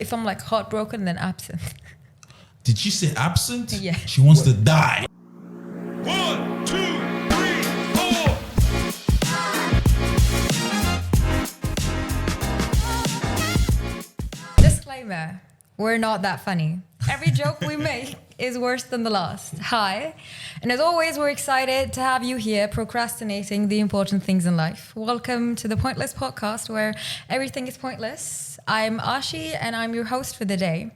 if I'm like heartbroken, then absent. Did she say absent? Yeah. She wants to die. 1, 2, 3, 4. Disclaimer, we're not that funny. Every joke we make is worse than the last. Hi. And as always, we're excited to have you here procrastinating the important things in life. Welcome to the Pointless Podcast, where everything is pointless. I'm Ashi, and I'm your host for the day.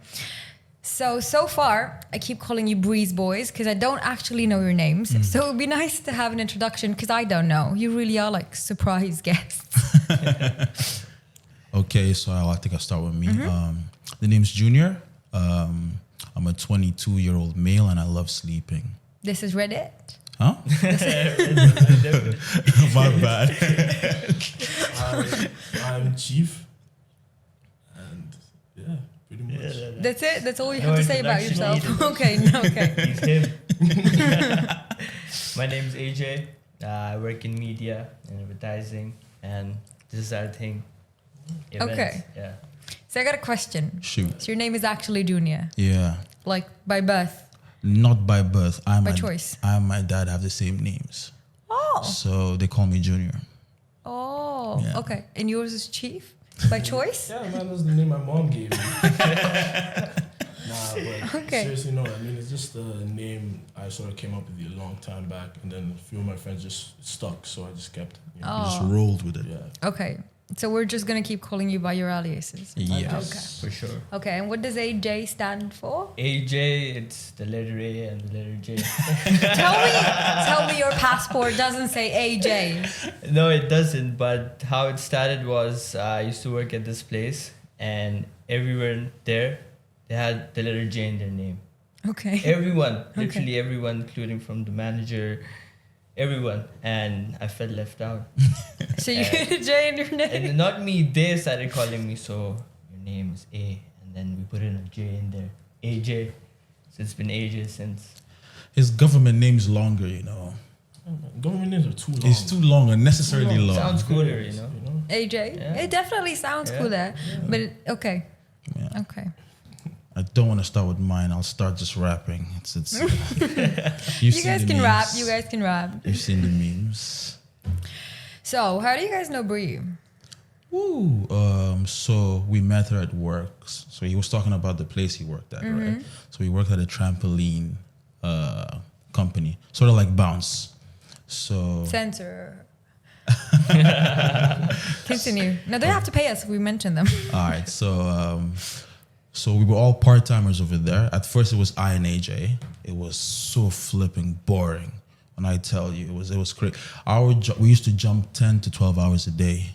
So far, I keep calling you Breeze Boys because I don't actually know your names. So it would be nice to have an introduction because I don't know. You really are like surprise guests. Okay, so I think I'll start with me. The name's Junior. I'm a 22-year-old male and I love sleeping. This is Reddit. Huh? My bad. I'm Chief, and yeah, pretty much. That's it? That's all you have to say about yourself? introduction. Okay. He's him. My name's AJ. I work in media and advertising, and this is our thing. Events. Okay. Yeah. So I got a question. Shoot. So your name is actually Junior, Yeah. like by birth? Not by birth. By choice. I and my dad have the same names. Oh. So they call me Junior. Oh. Yeah. Okay. And yours is Chief? By choice? Yeah, man, that's the name my mom gave me. But Okay. seriously, no. I mean, it's just a name I sort of came up with a long time back, and then a few of my friends just stuck, so I just kept. Oh. Just rolled with it. Yeah. Okay. So we're just going to keep calling you by your aliases. Yes. For sure. Okay. And what does AJ stand for? AJ, it's the letter A and the letter J. Tell me your passport doesn't say AJ. No, it doesn't. But how it started was I used to work at this place, and everywhere there, they had the letter J in their name. Okay. Everyone, literally everyone, including from the manager, everyone. And I felt left out. So you get a J in your name? And not me, they started calling me, so your name is A. And then we put in a J in there. AJ. So it's been ages since. His government name's longer, you know. Government names are too long. It's too long, unnecessarily long. Sounds cooler, you know. AJ? Yeah. It definitely sounds cooler. But okay. Yeah. Okay. I don't want to start with mine. I'll start just rapping. It's You guys can rap. You guys can rap. You've seen the memes. So, how do you guys know Bree? Ooh. So we met her at work. So he was talking about the place he worked at, right? So he worked at a trampoline company, sort of like Bounce. So Censor. Continue. No, they have to pay us if we mention them. all right. So we were all part-timers over there. At first, it was I and AJ. It was so flipping boring. When I tell you, it was crazy. We used to jump 10 to 12 hours a day.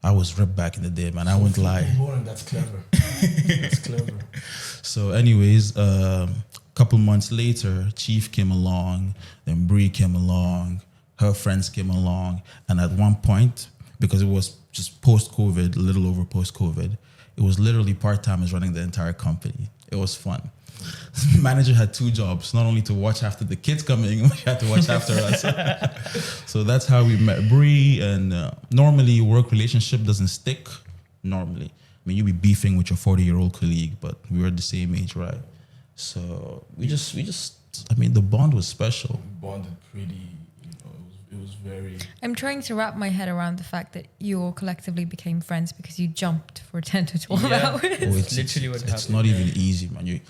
I was ripped back in the day, man. I wouldn't lie. Boring, that's clever. That's clever. So anyways, couple months later, Chief came along, then Bree came along, her friends came along. And at one point, because it was just post-COVID, a little over post-COVID, it was literally part-timers running the entire company. It was fun. Manager had two jobs, not only to watch after the kids coming, she had to watch after us. So that's how we met Bree. And normally work relationship doesn't stick, normally. I mean, you be beefing with your 40-year-old colleague, but we were the same age, right? So we just, I mean, the bond was special. We bonded pretty, it was very... I'm trying to wrap my head around the fact that you all collectively became friends because you jumped for 10 to 12 hours. Oh, It's literally what happened. It's not even easy, man.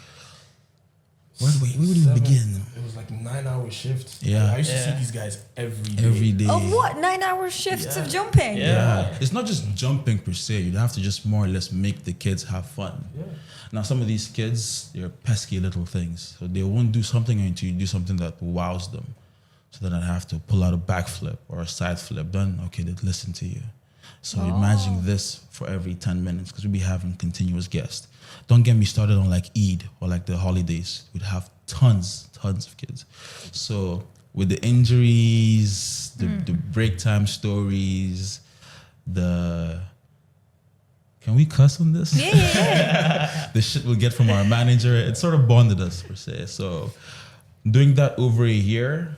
Where would we even begin? It was like 9-hour shifts. Yeah. I used to see these guys every day. Every day. Of what? 9-hour shifts of jumping? Yeah. It's not just jumping per se. You'd have to just more or less make the kids have fun. Yeah. Now, some of these kids, they're pesky little things. So they won't do something until you do something that wows them. So then I'd have to pull out a backflip or a side flip. Then, okay, they'd listen to you. So imagine this for every 10 minutes because we'd be having continuous guests. Don't get me started on like Eid or like the holidays. We'd have tons of kids. So with the injuries, the break time stories, can we cuss on this? Yeah. The shit we'll get from our manager, it sort of bonded us per se. So doing that over a year,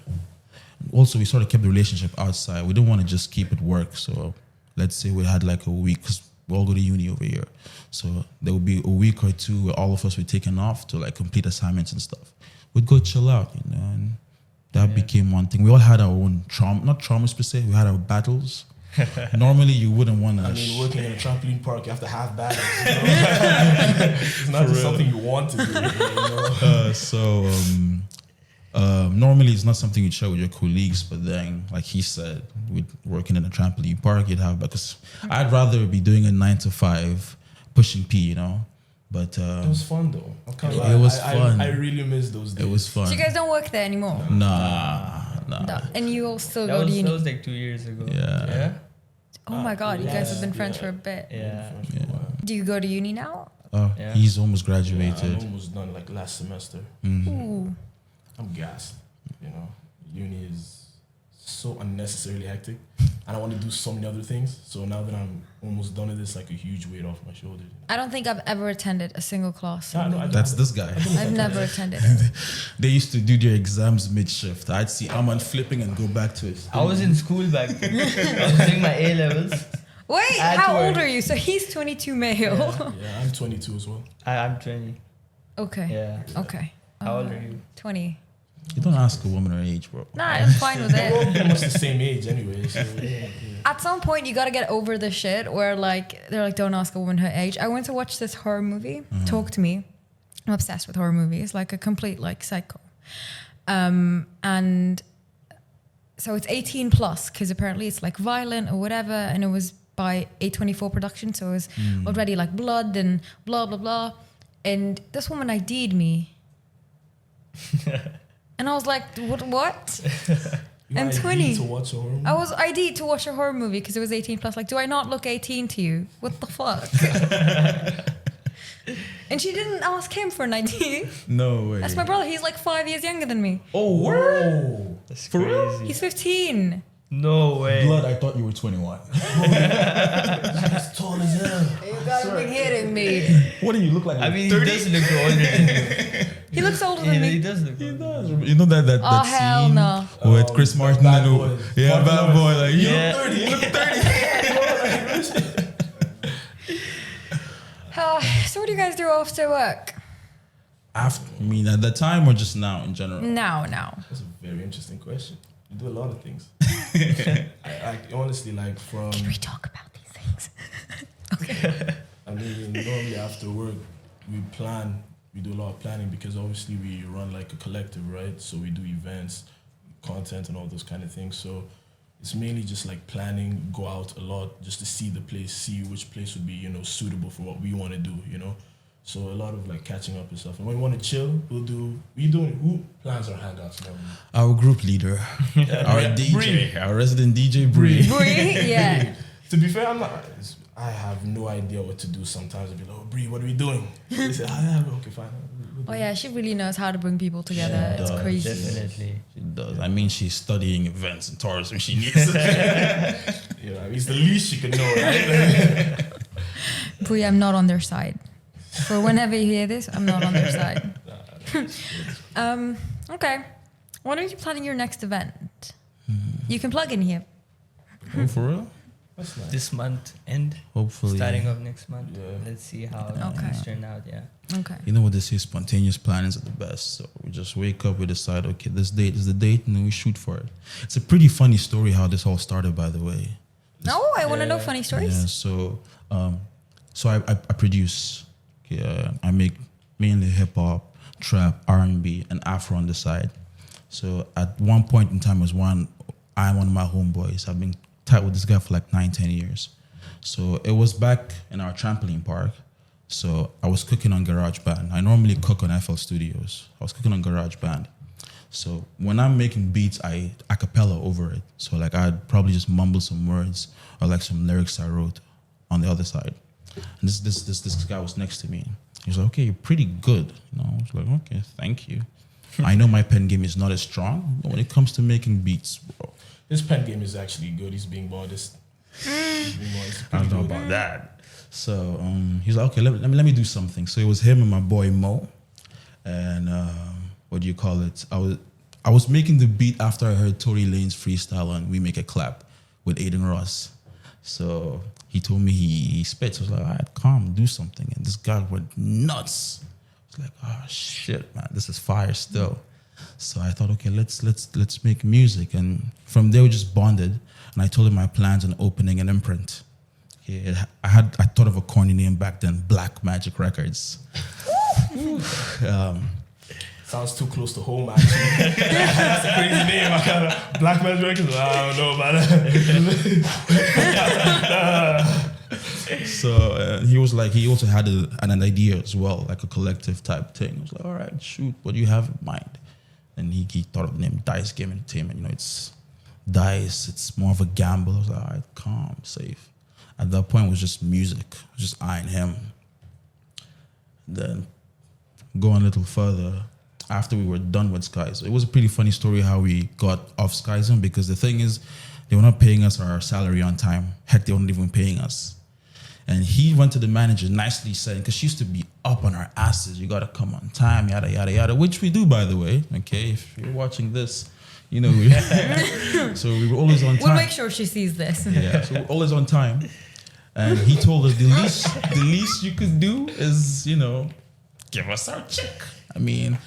also we sort of kept the relationship outside. We didn't want to just keep it work. So let's say we had like a week, 'cause we all go to uni over here. So there would be a week or two where all of us were taken off to like complete assignments and stuff. We'd go chill out, you know, and that became one thing. We all had our own trauma, not traumas per se. We had our battles. Normally, you wouldn't want to. I mean, working in a trampoline park, you have to have battles. You know? It's not just something you want to do. You know? Normally it's not something you share with your colleagues, but then, like he said, with working in a trampoline park, you'd have, because I'd rather be doing a 9 to 5 pushing P, you know. But it was fun though. I can't lie. It was fun. I really miss those days. It was fun. So you guys don't work there anymore? Nah. No. And you all still That go to was, uni? that was like 2 years ago. Yeah. Oh my God, you guys have been friends yeah. for a bit. Yeah. Do you go to uni now? Oh, Yeah. he's almost Yeah, graduated. I'm almost done like last semester. Ooh. I'm gassed. You know, uni is so unnecessarily hectic, and I want to do so many other things. So now that I'm almost done with this, like a huge weight off my shoulders. I don't think I've ever attended a single class. Yeah, no, That's this guy. I've never attended it. They used to do their exams mid-shift. I'd see Aman flipping and go back to his. I was in school back then. I was doing my A levels. Wait, I had how to old work. are you? So he's 22 male. Yeah, I'm 22 as well. I'm 20. Okay. Yeah. Okay. How old are you? 20. You don't ask a woman her age, bro. Nah, I'm fine with We're all it. pretty much the same age anyway. So yeah. At some point, you gotta get over the shit where like they're like, don't ask a woman her age. I went to watch this horror movie. Talk to Me. I'm obsessed with horror movies, like a complete like psycho. And so it's 18 plus because apparently it's like violent or whatever, and it was by A24 production, so it was already like blood and blah blah blah. And this woman ID'd me, and I was like, what? You I'm ID 20. to watch a horror movie? I was ID'd to watch a horror movie because it was 18 plus. Like, do I not look 18 to you? What the fuck? And she didn't ask him for an ID. No way. That's my brother. He's like 5 years younger than me. Oh, word? That's For real? crazy. He's 15. No way. Blood, I thought you were 21. He's tall as hell. You gotta be kidding me. What do you look like? I mean, he does look older than you. He looks older Yeah, than he me. does look older. You know that Oh, hell scene no. with Chris Martin Bad and Boys. yeah, bad boy. Like you Yeah. look 30. You look 30. So what do you guys do after work? After, I mean, at the time or just now in general? Now. That's a very interesting question. You do a lot of things. I honestly like from. Can we talk about these things? I mean, normally after work, we plan. We do a lot of planning because obviously we run like a collective, right? So we do events, content, and all those kind of things. So it's mainly just like planning, go out a lot just to see the place, see which place would be, you know, suitable for what we want to do, you know? So a lot of like catching up and stuff. And when we want to chill, who plans our hangouts normally? Our group leader, our DJ, Bree. our resident DJ Bree. Bree? Yeah. To be fair, I have no idea what to do sometimes. I'd be like, oh, Bree, what are we doing? They say, okay, fine. Oh yeah, she really knows how to bring people together. She It's does, crazy. Definitely. She does. I mean, she's studying events and tourism. She needs it. You know, it's the least you can know, right? Bree, I'm not on their side. For whenever you hear this, I'm not on their side. Okay. When are you planning your next event? You can plug in here. Oh, for real? That's nice. This month end, Hopefully. starting of next month. Yeah. Let's see how Okay. things turn out. Yeah. Okay. You know what they say, spontaneous plannings are the best. So we just wake up, we decide, okay, this date is the date, and then we shoot for it. It's a pretty funny story how this all started, by the way. No, I want to know funny stories. Yeah, so I produce. I make mainly hip hop, trap, R&B, and Afro on the side. So at one point in time, one of my homeboys. I've been tight with this guy for like 9-10 years. So it was back in our trampoline park. So I was cooking on GarageBand. I normally cook on FL Studios. I was cooking on GarageBand. So when I'm making beats, I a cappella over it. So like I'd probably just mumble some words or like some lyrics I wrote on the other side. And this guy was next to me. He was like, okay, you're pretty good. You know, I was like, okay, thank you. I know my pen game is not as strong, but when it comes to making beats, bro, His pen game is actually good. He's being modest. I don't know about that. So he's like, okay, let me do something. So it was him and my boy Mo, and what do you call it? I was making the beat after I heard Tory Lane's freestyle on "We Make a Clap" with Aiden Ross. So he told me he spits. I was like, all right, calm, do something. And this guy went nuts. I was like, oh shit, man, this is fire still. So I thought, okay, let's make music. And from there we just bonded. And I told him my plans on opening an imprint. Yeah, I thought of a corny name back then, Black Magic Records. Sounds too close to home, actually. That's a crazy name. I kind of Black Magic Records. I don't know about that. So he was like, he also had an idea as well, like a collective type thing. I was like, all right, shoot, what do you have in mind? And he thought of the name DiceGamerEntertainment. You know, it's dice, it's more of a gamble. I was like, all right, calm, safe. At that point, it was just music, just I and him. Then going a little further, after we were done with Skies, it was a pretty funny story how we got off Skies, because the thing is, they were not paying us our salary on time. Heck, they weren't even paying us. And he went to the manager nicely saying, because she used to be up on our asses, you got to come on time, yada, yada, yada, which we do, by the way. Okay, if you're watching this, you know, so we were always on time. We'll make sure she sees this. Yeah, so we're always on time. And he told us the least you could do is, you know, give us our check. I mean,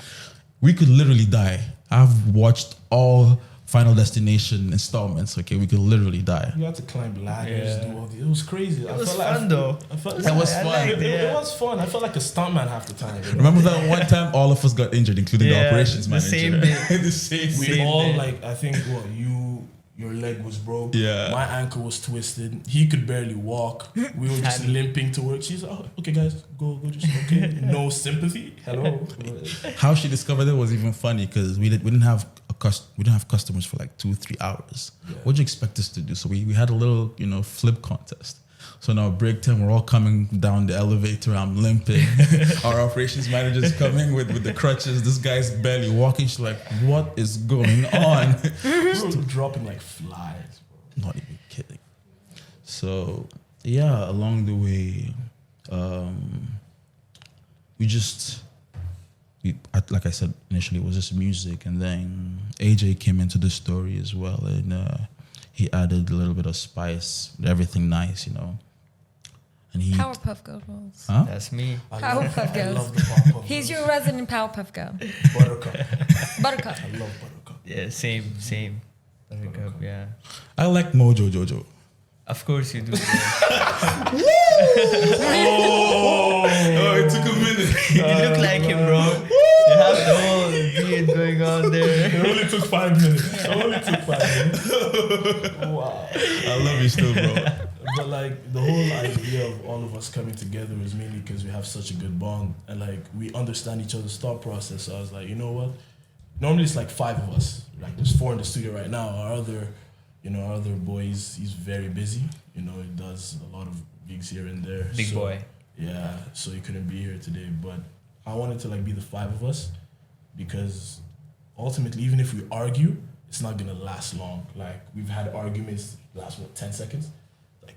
we could literally die. I've watched all Final Destination installments. Okay, we could literally die. You had to climb ladders, do all these. It was crazy. It was fun though. That was fun. It was fun. I felt like a stuntman half the time. You know? Remember that one time all of us got injured, including the operations the manager. same day. The same We day. all like, I think, your leg was broke. Yeah. My ankle was twisted. He could barely walk. We were just limping to work. She's like, oh, okay, guys, go just okay. No sympathy. Hello. How she discovered it was even funny because we didn't have customers for like 2-3 hours. Yeah. What'd you expect us to do? So we had a little, you know, flip contest. So now break time, we're all coming down the elevator. I'm limping. Our operations manager's coming with the crutches. This guy's barely walking. She's like, what is going on? We were dropping like flies, bro. Not even kidding. So yeah, along the way, like I said initially, it was just music, and then AJ came into the story as well, and he added a little bit of spice, everything nice, you know. And he Powerpuff Girls. huh? That's me. Powerpuff Girls. I love the Powerpuff He's Girls. your resident Powerpuff Girl. Buttercup. Buttercup. I love Buttercup. Yeah, same. Buttercup, yeah. I like Mojo Jojo. Of course you do. Oh, it took a minute. You look like him, bro. You have the whole beard going on there. It only took 5 minutes. Wow. I love you still, bro. But like the whole idea of all of us coming together is mainly because we have such a good bond and like we understand each other's thought process. So I was like, you know what? Normally it's like 5 of us. Like there's 4 in the studio right now. Our other boy, he's very busy. You know, he does a lot of gigs here and there. Big boy. Yeah, so he couldn't be here today. But I wanted to like be the 5 of us because ultimately, even if we argue, it's not gonna last long. Like we've had arguments last 10 seconds, like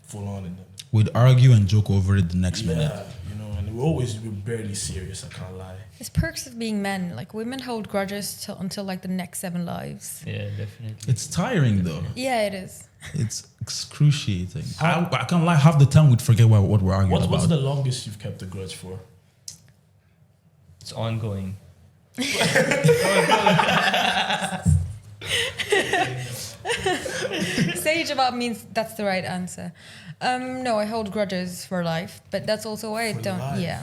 full on, and then We'd argue and joke over it the next minute. yeah, you know, and we're barely serious. I can't lie. It's perks of being men. Like women hold grudges until like the next 7 lives. Yeah, definitely. It's tiring though. Yeah, it is. It's excruciating. I can't lie. Half the time we'd forget what we're arguing What's about. the longest you've kept a grudge for? It's ongoing. Sage about means that's the right answer. No, I hold grudges for life, but that's also why I For don't. life? Yeah,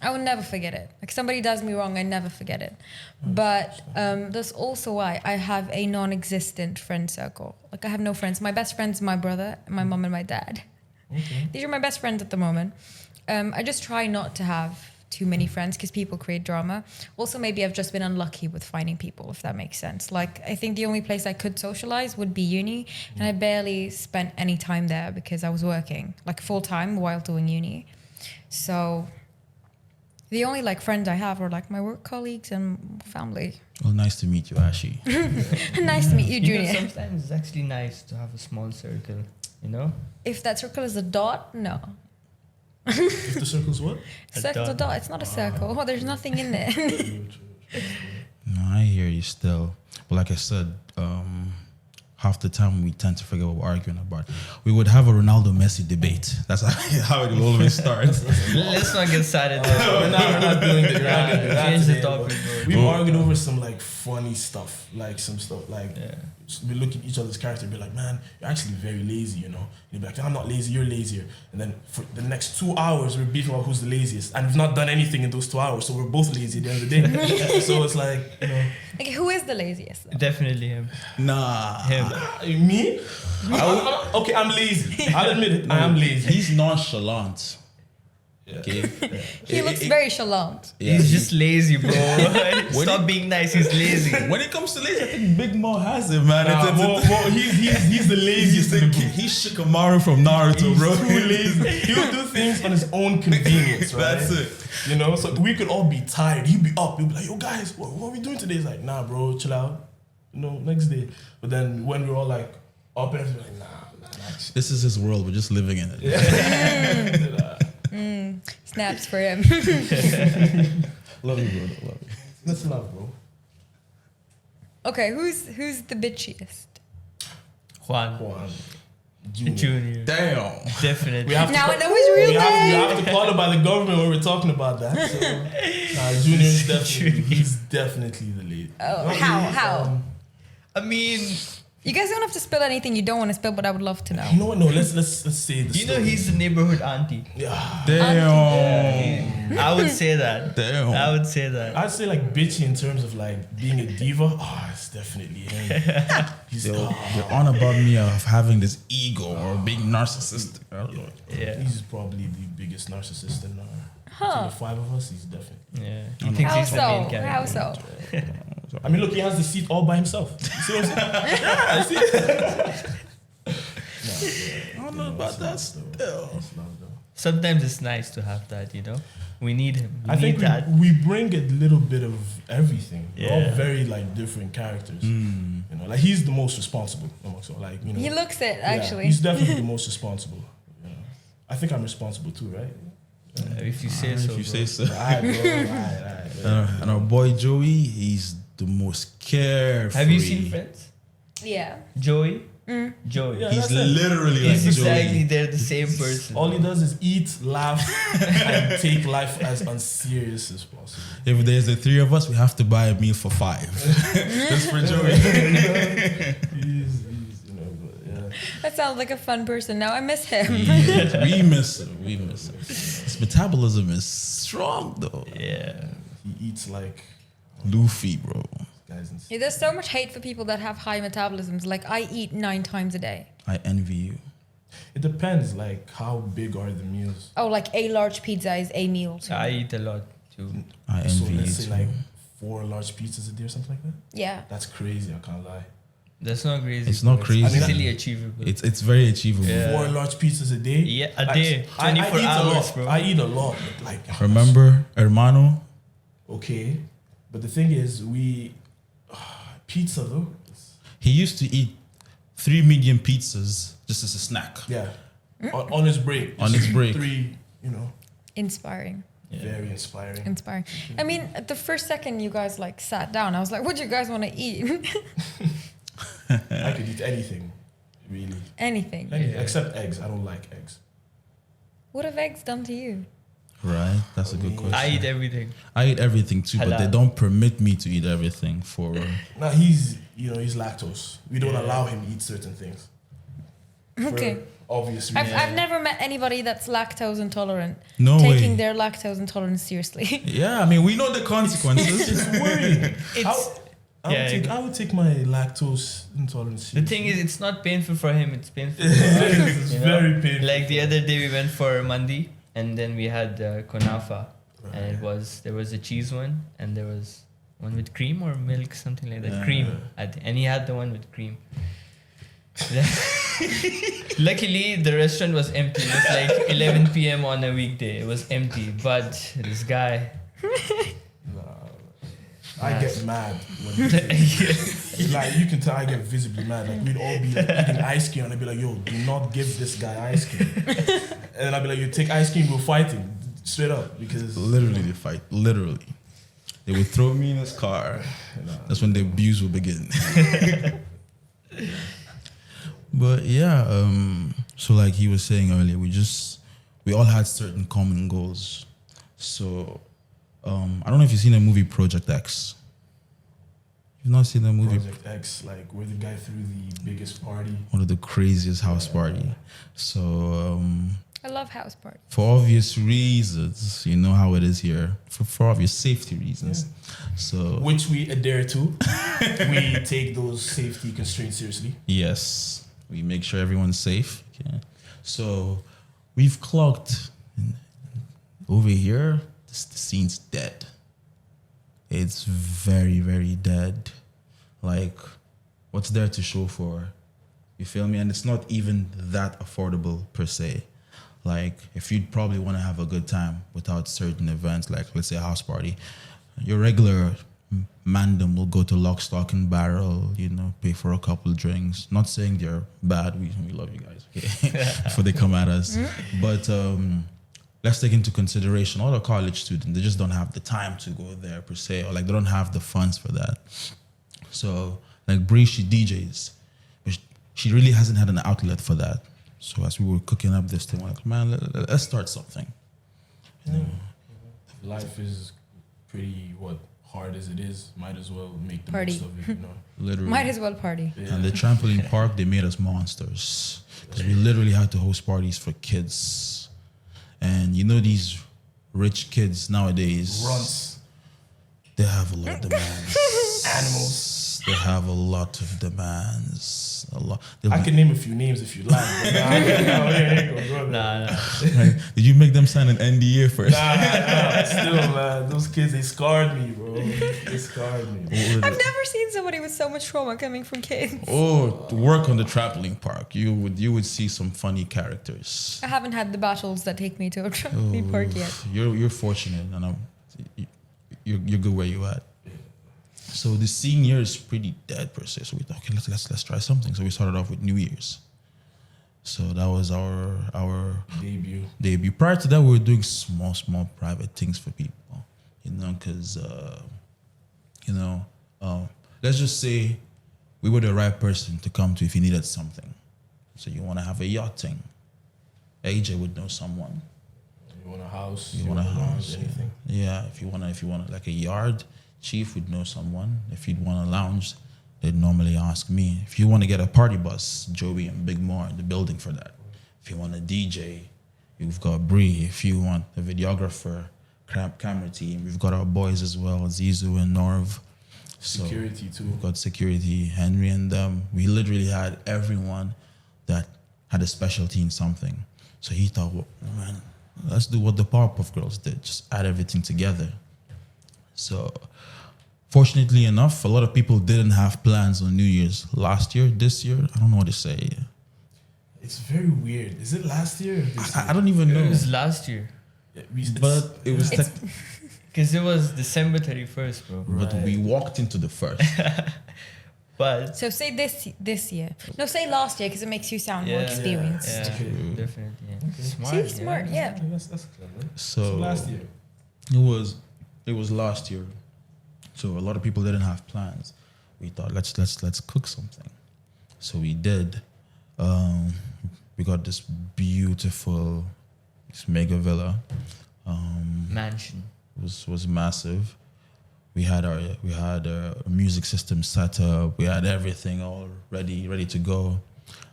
I will never forget it. Like somebody does me wrong, I never forget it. But that's also why I have a non-existent friend circle. Like I have no friends. My best friend's my brother, my mom, and my dad. Okay. These are my best friends at the moment. I just try not to have too many friends because people create drama. Also, maybe I've just been unlucky with finding people, if that makes sense. Like, I think the only place I could socialize would be uni, and I barely spent any time there because I was working, like full time while doing uni. So the only like friends I have are like my work colleagues and family. Well, nice to meet you, Ashi. Nice to meet you, You know, Junior. sometimes it's actually nice to have a small circle, you know? If that circle is a dot, no. If the circle's what? Circle's a dot. It's not a circle. Oh, there's nothing in there. No, I hear you still. But like I said, half the time we tend to forget what we're arguing about. We would have a Ronaldo Messi debate. That's how it will always start. Let's not get started there. We're not doing that. Change the topic, bro. We've argued over some like funny stuff, like some stuff like we look at each other's character and be like, man, you're actually very lazy, you know. And you'd be like, I'm not lazy, you're lazier. And then for the next 2 hours, we're beefing about who's the laziest, and we've not done anything in those 2 hours, so we're both lazy at the end of the day. So it's like, you know, Like, who is the laziest? Though? Definitely him. Nah. Him. me. Okay, I'm lazy. I'll admit it. I am lazy. He's nonchalant. Okay. He looks very chalant. Yeah, He's just lazy, bro. Stop being nice. He's lazy. when it comes to lazy, I think Big Mo has it, man. He's the laziest in the group. He's Shikamaru from Naruto, He's bro. too lazy. He would do things on his own convenience, right? That's it. You know, so we could all be tired. He'd be up. He'd be like, yo, guys, what are we doing today? He's like, nah, bro, chill out. You know, next day. But then when we're all like up and everything, like, nah. This is his world. We're just living in it. Snaps for him. Love you, bro. Love you. That's love, bro. Okay, who's the bitchiest? Juan. Juan. Junior. Damn. Definitely. We have to Now call- I know his real we name. have to call it by the government when we're talking about that. So, Junior is he's definitely the lead. Oh, how? I mean, You guys don't have to spill anything you don't want to spill, but I would love to know. You know what? No, let's say the you know, story. he's the neighborhood auntie. Yeah. Damn. I would say that. Damn. I would say that. I'd say like bitchy in terms of like being a diva. Oh, it's definitely him. He's You're on about me of having this ego or being narcissistic. Yeah. He's probably the biggest narcissist in the 5 of us. He's definitely. Yeah. He thinks How he's the main so? character. How so? I mean, look, he has the seat all by himself. You see what I'm saying? Yeah, I see. I don't know about that still. Sometimes it's nice to have that, you know? We need him. We I think need that. we bring a little bit of everything. We're all Yeah. very like different characters. You know, like he's the most responsible amongst all. Like, you know, He looks it, yeah, actually. he's definitely the most responsible. You know. I think I'm responsible too, right? If you say so. If you bro. say so. Alright, bro. Alright. And our boy Joey, he's the most carefree. Have you seen Friends? Yeah. Joey? Joey. Yeah, He's that's it. literally He's like exactly Joey. they're the same person. All he does is eat, laugh, and take life as unserious as possible. If there's the 3 of us, we have to buy a meal for 5. Just for Joey. He's you know, but yeah. That sounds like a fun person. Now I miss him. Yeah, we miss him. We miss him. His metabolism is strong though. Yeah. He eats like Luffy, bro. guys in Yeah, there's so much hate for people that have high metabolisms. Like, I eat 9 times a day. I envy you. It depends, like how big are the meals. Oh, like a large pizza is a meal. So. I eat a lot too. I So envy you let's say too. like 4 large pizzas a day or something like that. Yeah. That's crazy. I can't lie. That's not crazy. It's not bro. crazy. It's easily achievable. It's very achievable. Yeah. 4 large pizzas a day. Yeah, a day. I 24 eat hours, a lot. bro. I eat a lot. But like how much? Remember, hermano? Okay, but the thing is, pizza though. He used to eat 3 medium pizzas just as a snack. Yeah, on his break. On his break. 3, you know, Inspiring. very inspiring. Inspiring. I mean, the first second you guys like sat down, I was like, what do you guys want to eat? I could eat anything, really. Anything. Anything, except eggs. I don't like eggs. What have eggs done to you? Right? That's a good question. I eat everything. I eat everything too, but they Halal. don't permit me to eat everything for. Now he's lactose. We don't allow him to eat certain things. Okay. For obvious I've, reasons. I've never met anybody that's lactose intolerant No taking way. their lactose intolerance seriously. Yeah, I mean, we know the consequences. It's worrying. It's I would take my lactose intolerance. the thing is, it's not painful for him. It's painful. For It's you know? very painful. Like the other day, we went for mandi, and then we had kunafa, and there was a cheese one, and there was one with cream or milk, something like that. Yeah. Cream, and he had the one with cream. Luckily, the restaurant was empty. It was like 11 p.m. on a weekday. It was empty, but this guy. I get mad when it's like you can tell I get visibly mad. Like we'd all be like eating ice cream and I'd be like, yo, do not give this guy ice cream. And then I'd be like, you take ice cream, we're fighting. Straight up. Because Literally, they fight. Literally. They would throw me in his car. That's when the abuse will begin. But yeah, so like he was saying earlier, we all had certain common goals. So I don't know if you've seen the movie Project X. You've not seen the movie Project X, like where the guy threw the biggest party. one of the craziest house party. So I love house parties. for obvious reasons, you know how it is here. For obvious safety reasons. So Which we adhere to. We take those safety constraints seriously. yes, we make sure everyone's safe. Okay. So we've clocked over here. The scene's dead. It's very, very dead. Like, what's there to show for? You feel me? And it's not even that affordable per se. Like, if you'd probably want to have a good time without certain events, like let's say a house party, your regular mandem will go to lock, stock, and barrel, you know, pay for a couple drinks. Not saying they're bad. We love you guys, okay? Before they come at us. But let's take into consideration all the college students, they just don't have the time to go there per se, or like they don't have the funds for that. So like Bree, she DJs, but she really hasn't had an outlet for that. So as we were cooking up this thing, we're like, man, let's start something. You know? Life is pretty hard as it is. Might as well make the Party. most of it, you know. Literally. Might as well party. Yeah. And the trampoline park, they made us monsters. Because we literally had to host parties for kids. And you know these rich kids nowadays, Runts. they have a lot of demands. Animals. They have a lot of demands. A lot. I can name a few names if you like. But Nah. Right? Did you make them sign an NDA first? Nah. Still, man, those kids, they scarred me, bro. They scarred me. I've never seen somebody with so much trauma coming from kids. Oh, to work on the trampoline park, you would see some funny characters. I haven't had the battles that take me to a trampoline park yet. You're fortunate, and you're good where you at. So the scene here is pretty dead per se. So we thought, okay, let's try something. So we started off with New Year's. So that was our debut. Prior to that, we were doing small private things for people, you know, because let's just say we were the right person to come to if you needed something. So you want to have a yachting, AJ would know someone. You want a house? You want a house? Anything? Yeah, if you want like a yard, Chief would know someone. If you'd want a lounge, they'd normally ask me. If you want to get a party bus, Joey and Big Moore in the building for that. If you want a DJ, you've got Bree. If you want a videographer, camera team, we've got our boys as well, Zizu and Norv. So Security too. we've got security, Henry and them. We literally had everyone that had a specialty in something. So he thought, well, man, let's do what the Powerpuff Girls did, just add everything together. So fortunately enough, a lot of people didn't have plans on New Year's last year, this year. I don't know what to say. It's very weird. Is it last year? Or this year? I don't even know. It was last year. Yeah, But it was Because it was December 31st, bro. but we walked into the first. But So say this year. No, say last year because it makes you sound more experienced. yeah, Okay. definitely. Yeah. Smart. See, smart, yeah. Okay, that's clever. So last year. It was last year. So a lot of people didn't have plans. We thought let's cook something. So we did. We got this beautiful mega villa. Mansion. Was massive. We had our music system set up. We had everything all ready to go.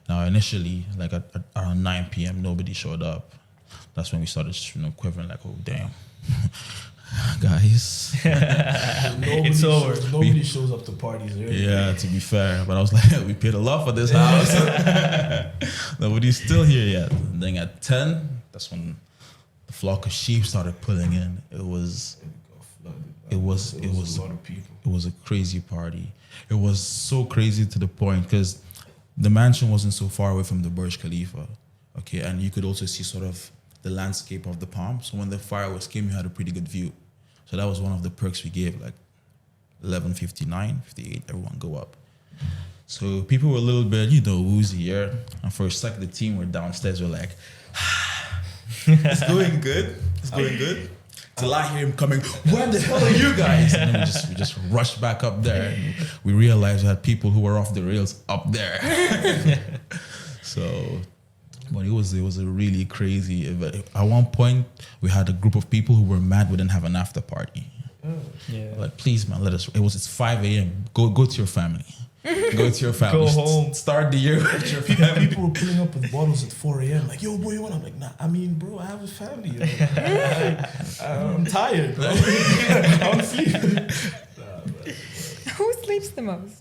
Now initially, like at around 9 p.m., nobody showed up. That's when we started, quivering like, oh damn, guys. It's over. Nobody shows up to parties early. Yeah, to be fair, but I was like, we paid a lot for this house. Nobody's still here yet. And then at 10, that's when the flock of sheep started pulling in. It was It was a lot of people. It was a crazy party. It was so crazy to the point because the mansion wasn't so far away from the Burj Khalifa, okay, and you could also see sort of the landscape of the palm. So when the fireworks came, you had a pretty good view. So that was one of the perks we gave, like 11:59, 58, everyone go up. So people were a little bit, woozy here. And for a second, the team were downstairs. We're like, it's going good. It's going good. Till I hear him coming, where the hell are you guys? And then we just rushed back up there. And we realized we had people who were off the rails up there. So, but it was a really crazy event. At one point, we had a group of people who were mad we didn't have an after party. Yeah. Like, please, man, it's 5 a.m. Go to your family. Go to your family. Go home. Start the year with your family. People were pulling up with bottles at 4 a.m. Like, yo, boy, you want? I'm like, nah. I mean, bro, I have a family. Yo. I'm tired, bro. I'm sleeping. Who sleeps the most?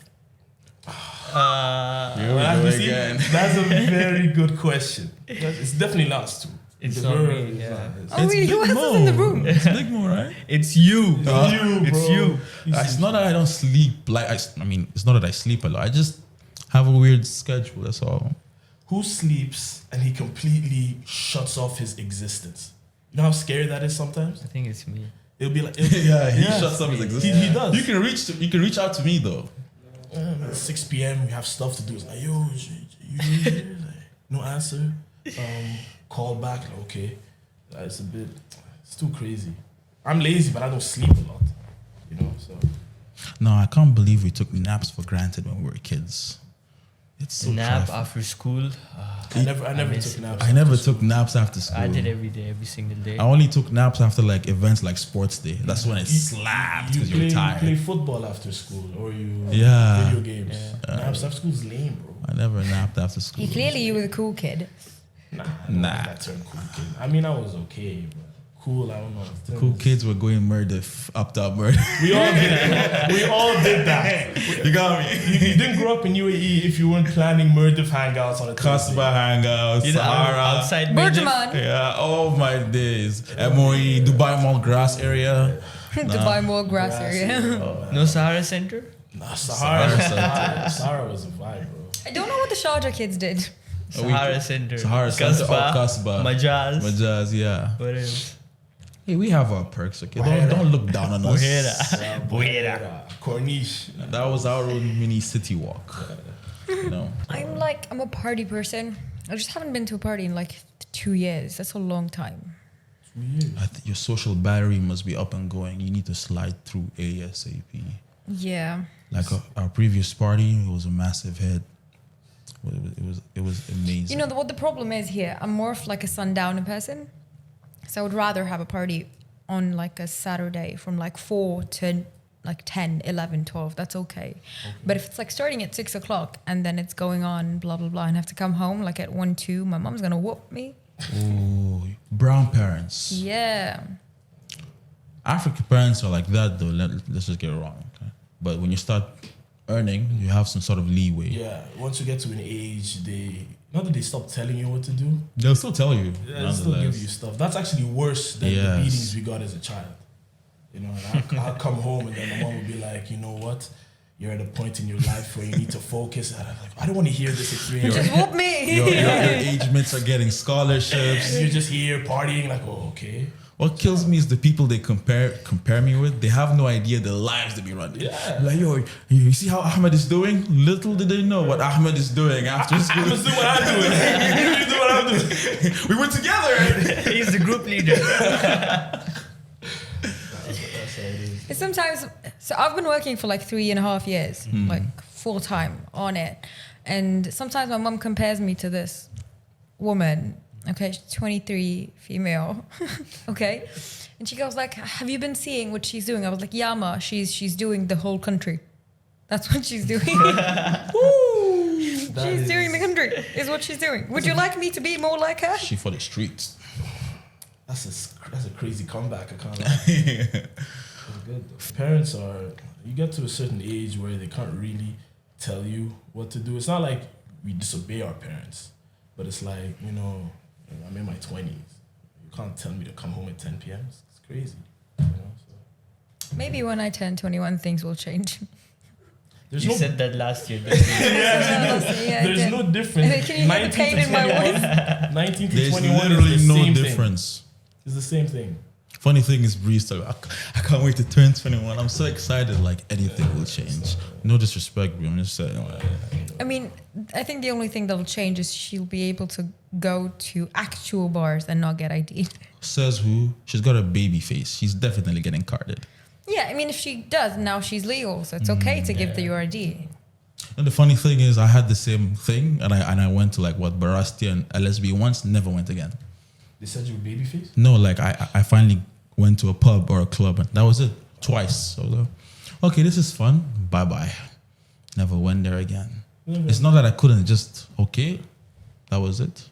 That's a very good question. It's definitely not us two. It's The not girl me, is yeah. not- it's- Oh, really? Who else is in the room? It's Big Mo, right? It's you. It's you, It's bro. you. It's not that I don't sleep. I mean, it's not that I sleep a lot. I just have a weird schedule. That's all. Who sleeps and he completely shuts off his existence? You know how scary that is sometimes? I think it's me. It'll be like, Yeah, he Yeah. shuts up his He existence. does. You can reach out to me though. At 6 p.m. we have stuff to do. It's like, yo, you like, no answer. Call back. Like, okay, it's too crazy. I'm lazy, but I don't sleep a lot. You know, so No, I can't believe we took naps for granted when we were kids. It's so Nap trifling. after school. I never miss took it. naps. I never took naps after school. I did every day, every single day. I only took naps after like events like sports day. That's when it slapped because you were You play tired. football after school, or you Yeah. video games. Naps after school's lame, bro. I never napped after school. Clearly, you were the cool kid. Nah, I don't Nah. like that term cool kid. I mean, I was okay, but cool, I don't know. Cool kids were going murder, up top murder. We all did that. We all did that. You got me. You didn't grow up in UAE if you weren't planning Murdiff hangouts on a Thursday. Kasbah hangouts, You know, Sahara. outside Burjaman. Yeah, oh my days. MOE, Dubai Mall grass area. Dubai Mall grass area. No Sahara Center? Nah, Sahara Sahara was a vibe, bro. I don't know what the Sharjah kids did. Sahara Center. Sahara Center, Kasbah. Majaz. Majaz, yeah. What else? Hey, we have our perks, okay? Don't look down on us. Buhera. Corniche. That was our own mini city walk. You know? I'm a party person. I just haven't been to a party in like 2 years. That's a long time. Your social battery must be up and going. You need to slide through ASAP. Yeah. Like our previous party, it was a massive hit. It was amazing. You know what the problem is here? I'm more of like a sundowner person. So I would rather have a party on like a Saturday from like 4 to like 10, 11, 12. That's okay. But if it's like starting at 6 o'clock and then it's going on blah, blah, blah, and I have to come home like at 1, 2, my mom's going to whoop me. Ooh, brown parents. Yeah. African parents are like that though. Let's just get it wrong. Okay? But when you start earning, you have some sort of leeway. Yeah, once you get to an age, not that they stop telling you what to do, They'll still tell you. they'll still give you stuff. That's actually worse than the Yes. beatings we got as a child. You know, and I'll come home and then my mom will be like, you know what? You're at a point in your life where you need to focus. And I'm like, I don't want to hear this experience. Just whoop me. Your age mates are getting scholarships. You're just here partying, like, oh, okay. What kills me is the people they compare me with. They have no idea the lives they be running. Yeah. Like, yo, you see how Ahmed is doing? Little did they know what Ahmed is doing after school. I'm just doing what I'm doing. You do what I'm doing. We were together. He's the group leader. It's sometimes, so I've been working for like 3.5 years, like full time on it. And sometimes my mom compares me to this woman. Okay, she's 23, female. Okay. And she goes like, have you been seeing what she's doing? I was like, yeah, ma, she's doing the whole country. That's what she's doing. She's doing the country, is what she's doing. Would you like me to be more like her? She for the streets. That's a crazy comeback. I can't lie. It's good though. Parents you get to a certain age where they can't really tell you what to do. It's not like we disobey our parents, but it's like, you know, I'm in my 20s. You can't tell me to come home at 10 p.m. It's crazy. You know, so. Maybe when I turn 21, things will change. There's You no, said that last year. Yeah, there's no difference. Can you hear the pain in my voice? 19 to There's 21 literally is the no same thing. difference. It's the same thing. Funny thing is, Breeze, I can't wait to turn 21. I'm so excited, like anything will change. No disrespect, Brie, I'm just saying. Like, I mean, I think the only thing that'll change is she'll be able to go to actual bars and not get ID'd. says who? She's got a baby face. She's definitely getting carded. Yeah, I mean, if she does, now she's legal, so it's okay to give the URD. And the funny thing is, I had the same thing, and I went to like Barasti and LSB once, never went again. They said you were babyface? No, like I finally went to a pub or a club, and that was it, twice. So I was like, okay, this is fun. Bye bye. Never went there again. It's not that I couldn't, just okay, that was it.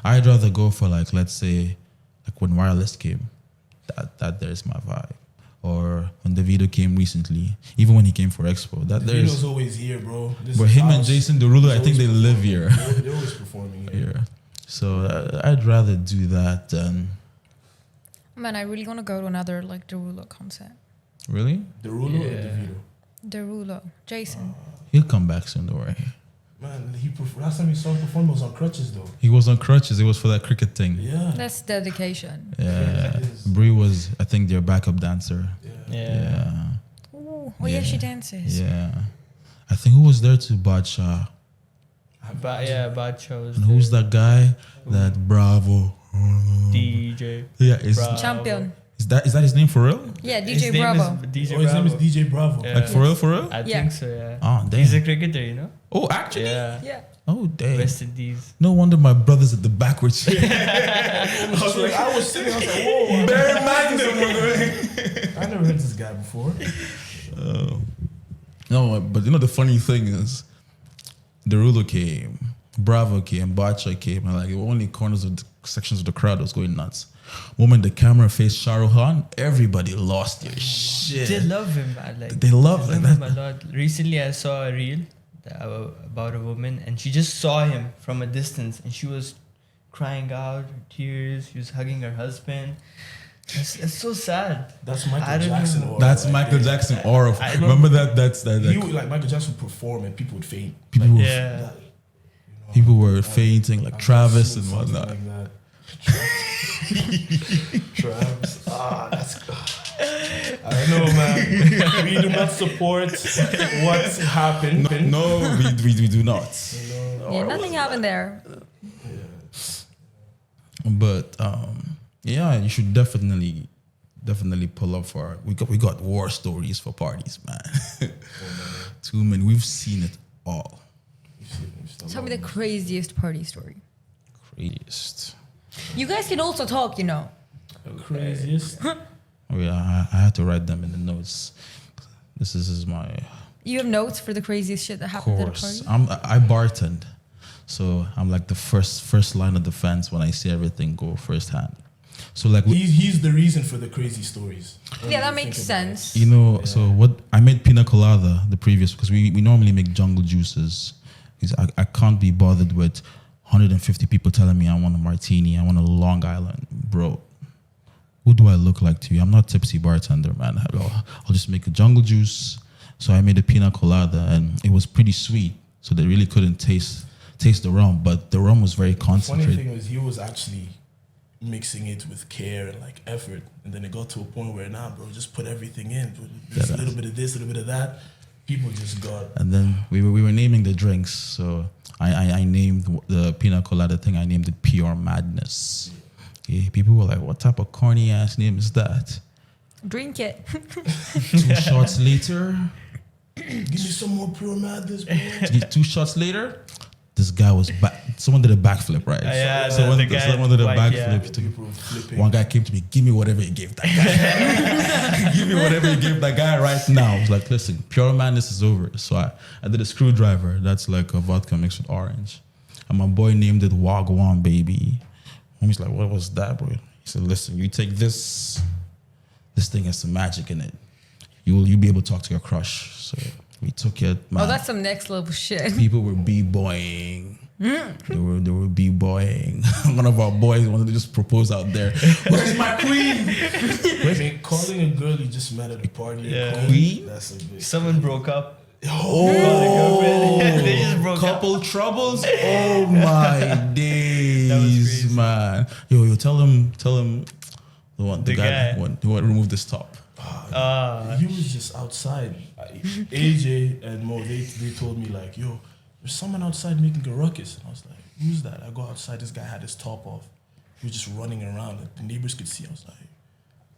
I'd rather go for like, let's say, like when Wireless came, that there's my vibe. Or when Davido came recently, even when he came for Expo, that there's. Davido's always here, bro. But him and Jason Derulo, I think they live here. They're always performing here. So I'd rather do that than. Man, I really want to go to another like Derulo concert. Really? Derulo or Davido? Derulo, Jason. He'll come back soon, don't worry. Man, last time we saw him perform was on crutches though. He was on crutches. It was for that cricket thing. Yeah. That's dedication. Yeah. Bree was, I think, their backup dancer. Yeah. Ooh. Oh yeah, she dances. Yeah. I think who was there to Bacha? Bad shows. And who's that guy? That Bravo. DJ. Yeah, is Bravo. Champion. that his name for real? Yeah, His DJ name Bravo. is DJ His name is Bravo. DJ Bravo. Yeah. Like for real? I Yeah. think so, yeah. Oh, damn. He's a cricketer, you know? Oh, actually? Yeah. Yeah. Oh, damn. West Indies. No wonder my brother's at the backwards. I was sitting, I was like, whoa. I never heard this guy before. No, but you know the funny thing is, Derulo came, Bravo came, Bacha came, and like only corners of the sections of the crowd was going nuts. Moment the camera faced Shah Rukh Khan, everybody lost their shit. They love him, man. Like, They love him that. a lot. Recently, I saw a reel about a woman, and she just saw him from a distance, and she was crying out, tears. She was hugging her husband. It's so sad. That's I Michael don't Jackson. know. Aura That's right Michael there. Jackson aura. I don't- Remember that's that. He would, like Michael Jackson would perform and people would faint. People Like, were Yeah. that, people were fainting like I've Travis seen and something whatnot. Like that. Travis. That's. I don't know, man. We do not support what's happened. No, we do not. Yeah, nothing happened there. But yeah, you should definitely pull up for. We got war stories for parties, man. Too many. We've seen it all. Tell me the craziest party story. Craziest. You guys can also talk, you know. Craziest. Oh yeah, I had to write them in the notes. This is my You have notes for the craziest shit that happened at a course. party? I bartend, so I'm like the first line of defense when I see everything go firsthand. So like He's the reason for the crazy stories. Yeah, that makes sense. you know, so what I made pina colada the previous because we normally make jungle juices. Because I can't be bothered with 150 people telling me I want a martini, I want a Long Island, bro. Who do I look like to you? I'm not a tipsy bartender, man. I'll just make a jungle juice. So I made a pina colada, and it was pretty sweet. So they really couldn't taste the rum, but the rum was very The funny concentrated. thing was he was actually mixing it with care and like effort, and then it got to a point where bro, just put everything in. Put just a little bit of this, a little bit of that. People just got. And then we were naming the drinks. So I named the pina colada thing. I named it Pure Madness. Yeah, people were like, "What type of corny ass name is that?" Drink it. 2 shots later, Give me some more pure madness, bro. 2 shots later, this guy was back. Someone did a backflip, right? Yeah, someone, the guy someone did a white, backflip. yeah. He took it. People flipping. One guy came to me, give me whatever you gave that guy. Give me whatever you gave that guy right now. I was like, listen, Pure Madness is over. So I did a screwdriver. That's like a vodka mixed with orange. And my boy named it Wagwan, baby. He's like, what was that, bro? He said, listen, you take this thing has some magic in it. You'll be able to talk to your crush. So we took it, man. Oh, that's some next level shit. People were b-boying. They were b-boying. One of our boys wanted to just propose out there. Where's my queen? I mean, calling a girl you just met at a party, Yeah. Queen? that's a big. Someone broke up. Oh, They just broke up. couple troubles. Oh my days, crazy. man. Yo, tell him the guy guy. who removed this top. He was just outside. AJ and Mo, they told me like, yo, there's someone outside making a ruckus. And I was like, who's that? I go outside, this guy had his top off. He was just running around. Like, the neighbors could see.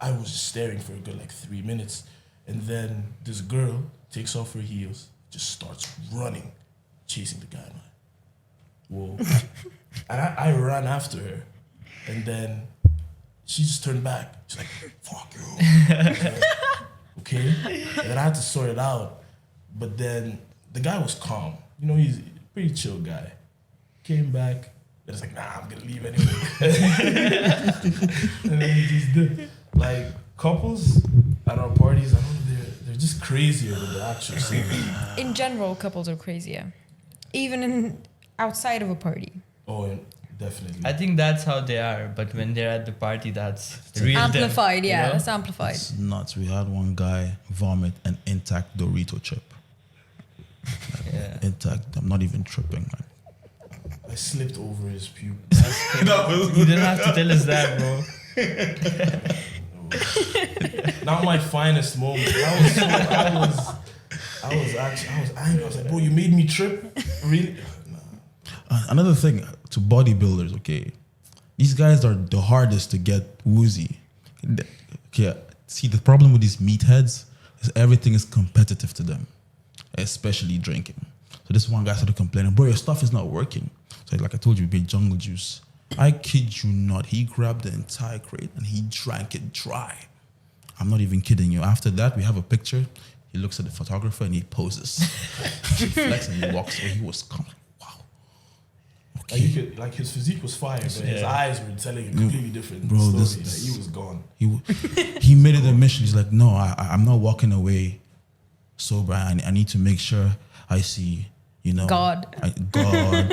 I was just staring for a good like 3 minutes. And then this girl takes off her heels, just starts running, chasing the guy. I'm like, whoa. And I ran after her. And then she just turned back. She's like, fuck you. Okay? And then I had to sort it out. But then the guy was calm. You know, he's a pretty chill guy. Came back. And it's like, nah, I'm going to leave anyway. And then he just did. Like, couples at our parties, I don't know, they're just crazier than the actual singers. In general, couples are crazier. Even outside of a party. Oh, yeah, definitely. I think that's how they are, but when they're at the party, that's the real Amplified, them, yeah, you know? it's amplified. It's nuts. We had one guy vomit an intact Dorito chip. Yeah. Intact. I'm not even tripping, man. I slipped over his puke. You didn't have to tell us that, bro. Not my finest moment. I was angry. I was like, bro, you made me trip? Really? Another thing to bodybuilders, okay, these guys are the hardest to get woozy. Okay, see, the problem with these meatheads is everything is competitive to them, especially drinking. So this one guy started complaining, bro, your stuff is not working. So like I told you, we made jungle juice. I kid you not, he grabbed the entire crate and he drank it dry. I'm not even kidding you. After that, we have a picture. He looks at the photographer and he poses. He flexes and he walks away. He was calm. Wow. Okay. Like his physique was fire, but his eyes were telling a completely different Bro, story. this- Like, he was gone. He made it a mission. He's like, no, I'm not walking away sober. I need to make sure I see, you know, God,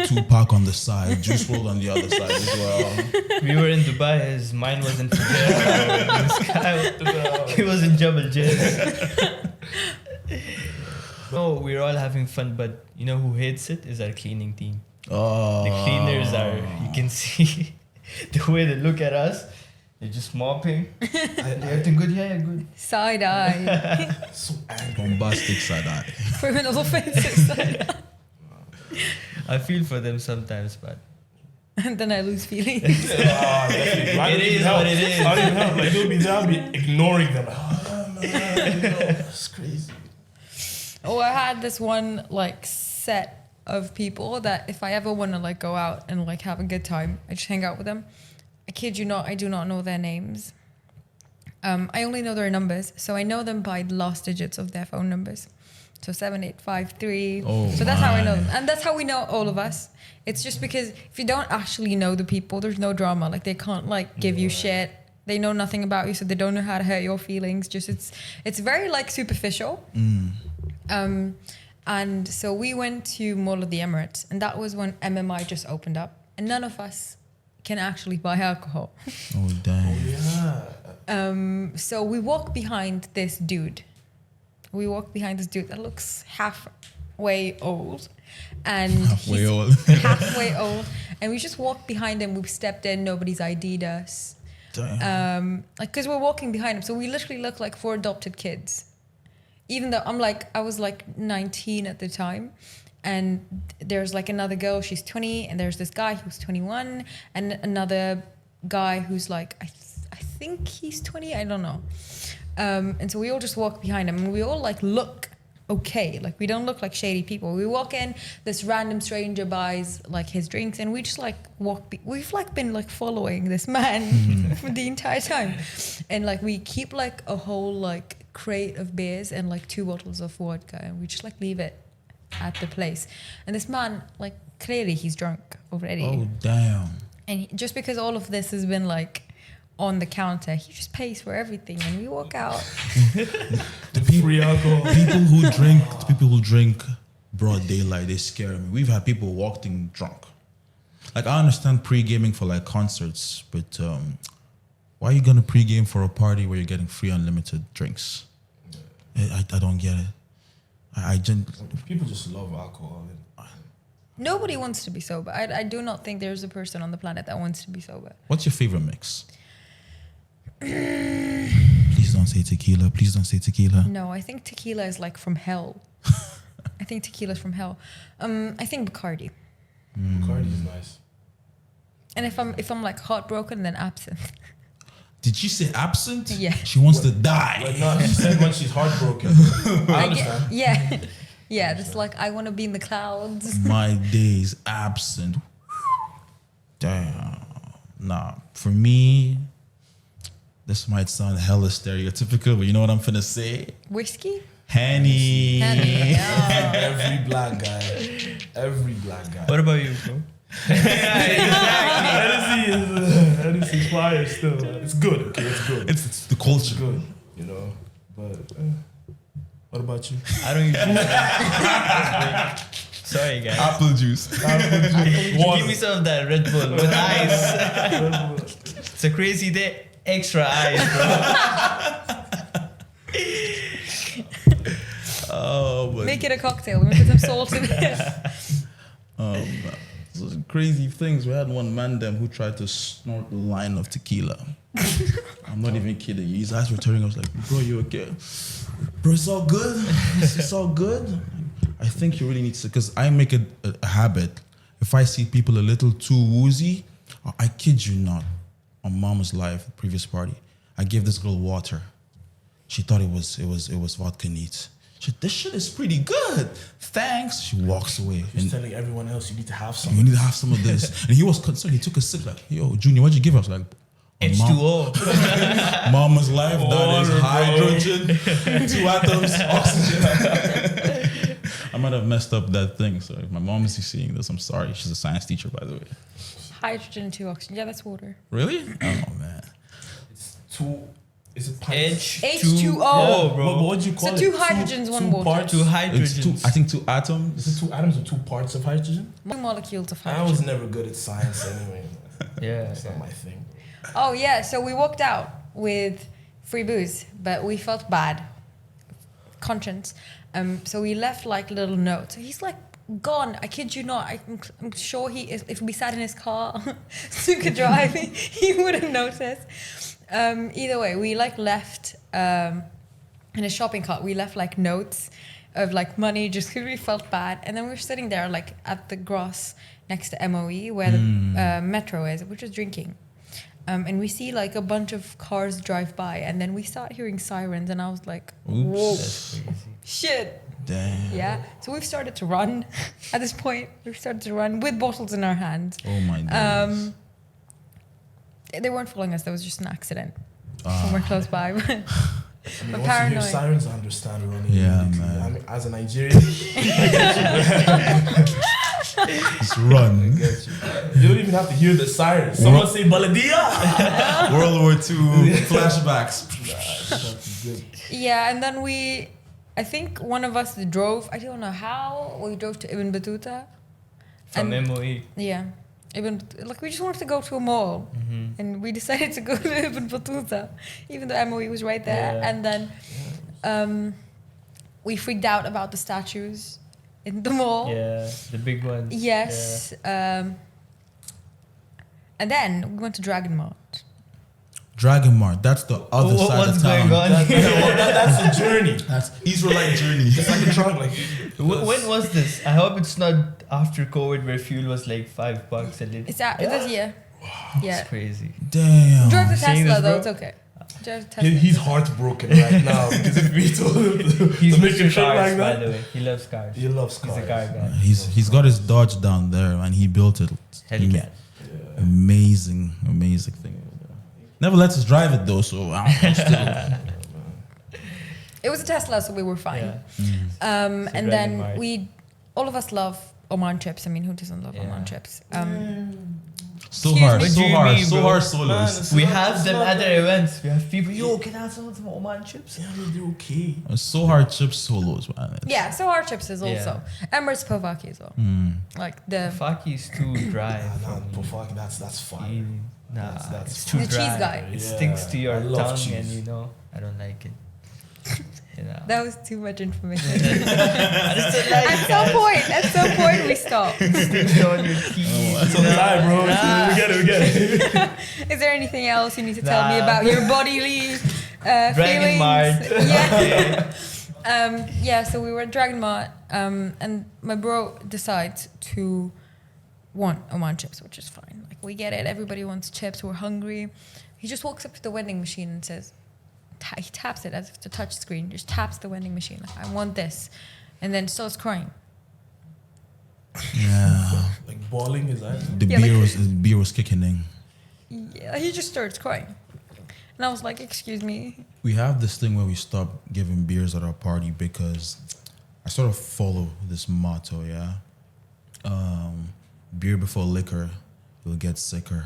Tupac on the side, Juice WRLD on the other side as well. We were in Dubai, his mind wasn't there. This guy, he was in Jebel Jazz. No, we're all having fun, but you know who hates it is our cleaning team. Oh, The cleaners are, you can see the way they look at us. They're just mopping. Everything good? Yeah, good. side eye, So angry. bombastic side eye. criminal offenses side eye. I feel for them sometimes, but And then I lose feelings. Definitely. I It don't is even help. what it is. I don't even help. Like, they'll be there, I'll be ignoring them. Oh, man, you know, it's crazy. Oh, I had this one like set of people that if I ever want to like go out and like have a good time, I just hang out with them. I kid you not, I do not know their names. I only know their numbers, so I know them by the last digits of their phone numbers. So 7853. Oh, so that's how I know my. them, and that's how we know all of us. It's just because if you don't actually know the people, there's no drama. Like they can't like give you shit. They know nothing about you, so they don't know how to hurt your feelings. Just it's very like superficial. And so we went to Mall of the Emirates, and that was when MMI just opened up, and none of us can actually buy alcohol. Oh, damn. Yeah. So we walk behind this dude. We walk behind this dude that looks halfway old, and Halfway he's old. halfway old, and we just walked behind him. We stepped in. Nobody's ID'd us. Damn. Like because we're walking behind him, so we literally look like 4 adopted kids. Even though I was like 19 at the time, and there's like another girl, she's 20, and there's this guy who's 21, and another guy who's like I think he's 20, I don't know. And so we all just walk behind him, and we all like look okay, like we don't look like shady people. We walk in, this random stranger buys like his drinks, and we just like we've like been like following this man for the entire time, and like we keep like a whole like crate of beers and like 2 bottles of vodka, and we just like leave it at the place. And this man, like clearly he's drunk already, Oh, damn. and just because all of this has been like on the counter, he just pays for everything, and we walk out. Free alcohol. People who drink broad daylight, they scare me. We've had people walking drunk. Like I understand pre-gaming for like concerts, but why are you gonna pre-game for a party where you're getting free unlimited drinks? I don't get it. I just People just love alcohol. Nobody wants to be sober. I do not think there's a person on the planet that wants to be sober. What's your favorite mix? Please don't say tequila. Please don't say tequila. No, I think tequila is like from hell. I think tequila's from hell. I think Bacardi. Bacardi is nice. And if I'm like heartbroken, then absinthe. Did she say absent? Yeah. She wants to die. Like, no, she said when she's heartbroken. I understand. Yeah. Yeah, this like I want to be in the clouds. My days absent. Damn. Nah, for me, this might sound hella stereotypical, but you know what I'm finna say? Whiskey? Henny. Henny, yeah. Every black guy. Every black guy. What about you, bro? Hennessy is fire still. It's good, okay? It's good. It's the It's culture. good, you know. But what about you? I don't usually. Sorry, guys. Apple juice. Give me some of that Red Bull with ice. It's a crazy day. Extra ice, bro. Oh, but Make it a cocktail. We put some salt in it. those crazy things. We had one man them who tried to snort a line of tequila. I'm not even kidding. His eyes were turning. I was like, bro, you okay? Bro, it's all good. It's all good. I think you really need to, because I make it a habit. If I see people a little too woozy, I kid you not, on Mama's live, previous party, I gave this girl water. She thought it was vodka neat. She said, this shit is pretty good. Thanks. She walks away. He's And telling everyone else you need to have some. you need to have some of this. And he was concerned. He took a sip like, yo, Junior, what'd you give us? Like, H2O. Mama's life, that is Water, hydrogen, 2 atoms, oxygen. I might have messed up that thing. So if my mom is seeing this, I'm sorry. She's a science teacher, by the way. Hydrogen and 2 oxygen. Yeah, that's water. Really? Oh, man. It's two. Is it pints? H2O. Oh, bro. What do you call So it? 2 hydrogens, 1 water. Parts? Two It's hydrogens. I think 2 atoms. Is it 2 atoms or 2 parts of hydrogen? 2 molecules of I hydrogen. was never good at science anyway. Yeah. It's not my thing. Oh yeah, so we walked out with free booze, but we felt bad, conscience. So we left like little notes. So he's like gone. I kid you not. I'm sure he is. If we sat in his car, Suka driving, he wouldn't notice. Either way, we like left in a shopping cart. We left like notes of like money just because we felt bad, and then we were sitting there like at the grass next to MOE where the metro is, which was drinking. And we see like a bunch of cars drive by, and then we start hearing sirens, and I was like, whoa, That's crazy. shit. Damn. Yeah. So we've started to run at this point. We've started to run with bottles in our hands. Oh, my God. They weren't following us. That was just an accident. Somewhere close by. I mean, But once you hear paranoid. sirens, I understand running. Yeah, immediately. man. I mean, as a Nigerian, Just run. I get you. You don't even have to hear the sirens. Someone say Baladia. World War II flashbacks. That's good. Yeah, and then I think one of us drove. I don't know how. We drove to Ibn Battuta. From And- MOE. Yeah. Like we just wanted to go to a mall, and we decided to go to Ibn Battuta, even though MOE was right there. Yeah. And then we freaked out about the statues in the mall. Yeah, the big ones. Yes. And then we went to Dragon Mart. Dragon Mart, that's the other side What's of town. going on? That's a journey. That's Israelite journey. It's like a trunk. Like When was this? I hope it's not after COVID where fuel was like $5 a liter. It's at this year. Yeah. It's crazy. Damn. Drove the Seeing Tesla this, though. bro? It's okay. Drove the Tesla. he's heartbroken right now because if we told him He's to make a Mr. trip Cars, like by that, the way. He loves cars. he loves He's cars. a car guy. He's got his Dodge down there, and he built it. Hellcat. Amazing thing. Never lets us drive it though, so I'm still. It was a Tesla, so we were fine. Yeah. And Dragon then Mart. all of us love Oman chips. I mean, who doesn't love Yeah. Oman chips? So Excuse hard, me. What so do you hard, mean, so bro? hard solos. Man, We It's have not- them it's at not our events. We have people, yo, can I have some of them Oman chips? Yeah, I mean, they're okay. So hard chips solos, man. It's- Yeah, so our chips is also. Emirates Povaki as well. Like the Faki is too dry. Nah, for me. Pofaki, that's fine. Nah, That's it's fine. too The dry. cheese guy. It Yeah, sticks to your I love tongue, cheese. and you know, I don't like it. You know. that was too much information. I just don't like at it, some point we stop. guys. Sticks on your teeth. It's on the line, bro. Nah. We get it. Is there anything else you need to tell me Nah. about your bodily feelings? Mart. Yeah. Yeah, so we were at Dragon Mart, and my bro decides to want Oman chips, which is fine. Like, we get it. Everybody wants chips. We're hungry. He just walks up to the vending machine and says, he taps it as if it's a touch screen, just taps the vending machine. Like, I want this. and then starts crying. Yeah. Like bawling is that? The Yeah, beer was kicking in. Yeah, he just starts crying. And I was like, excuse me. We have this thing where we stop giving beers at our party because I sort of follow this motto, yeah. Beer before liquor, you'll get sicker.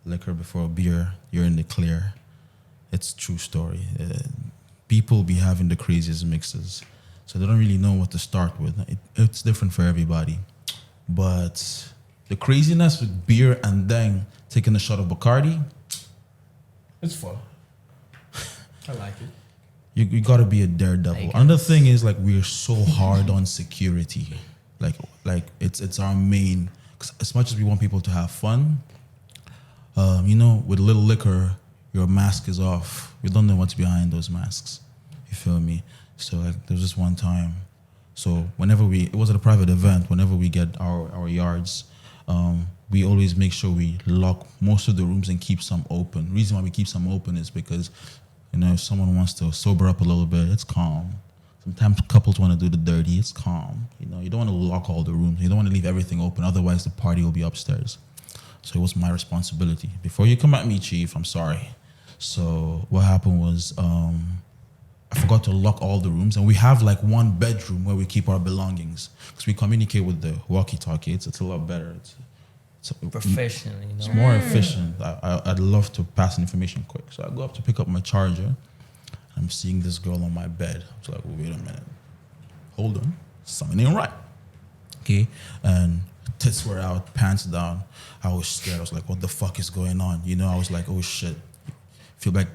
Liquor before beer, you're in the clear. It's a true story. People be having the craziest mixes, so they don't really know what to start with. It's different for everybody. But the craziness with beer and then taking a shot of Bacardi, It's fun. I like it. you got to be a daredevil. Another thing is like we're so hard on security. Like it's our main. 'Cause as much as we want people to have fun, with a little liquor, your mask is off. We don't know what's behind those masks. You feel me? So like there was this one time. So it was at a private event. Whenever we get our yards, we always make sure we lock most of the rooms and keep some open. Reason why we keep some open is because, if someone wants to sober up a little bit, it's calm. Sometimes couples want to do the dirty, it's calm. You don't want to lock all the rooms. You don't want to leave everything open, otherwise the party will be upstairs. So it was my responsibility. Before you come at me, Chief, I'm sorry. So what happened was I forgot to lock all the rooms, and we have like one bedroom where we keep our belongings because we communicate with the walkie-talkie. It's a lot better. It's Professionally, It's more efficient. I'd love to pass information quick. So I go up to pick up my charger. I'm seeing this girl on my bed. I was like, wait a minute. Hold on. Something ain't right. Okay. And tits were out, pants down. I was scared. I was like, what the fuck is going on? I was like, oh shit. Feel like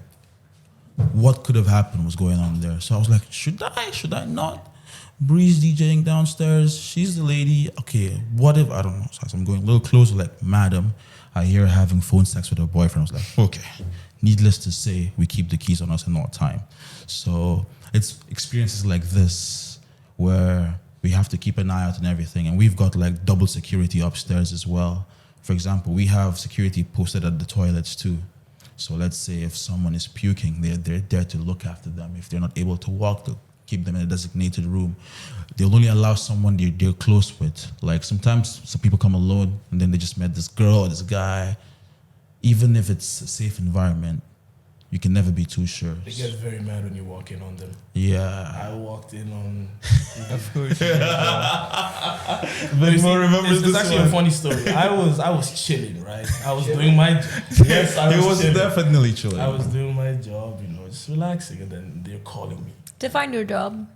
what could have happened was going on there. So I was like, should I not? Breeze DJing downstairs. She's the lady. Okay, what if, I don't know. So I'm going a little closer, like, madam, I hear her having phone sex with her boyfriend. I was like, okay. Needless to say, we keep the keys on us at all time. So it's experiences like this where we have to keep an eye out and everything. And we've got like double security upstairs as well. For example, we have security posted at the toilets too. So let's say if someone is puking, they're there to look after them. If they're not able to walk, they'll keep them in a designated room. They'll only allow someone they're close with. Like sometimes some people come alone and then they just met this girl or this guy. Even if it's a safe environment, you can never be too sure. They get very mad when you walk in on them. Yeah. I walked in on. Of course. But it's actually a funny story. I was chilling, right? I was doing my yes. I was chilling. Definitely chilling. I was doing my job, just relaxing, and then they're calling me. Define your job.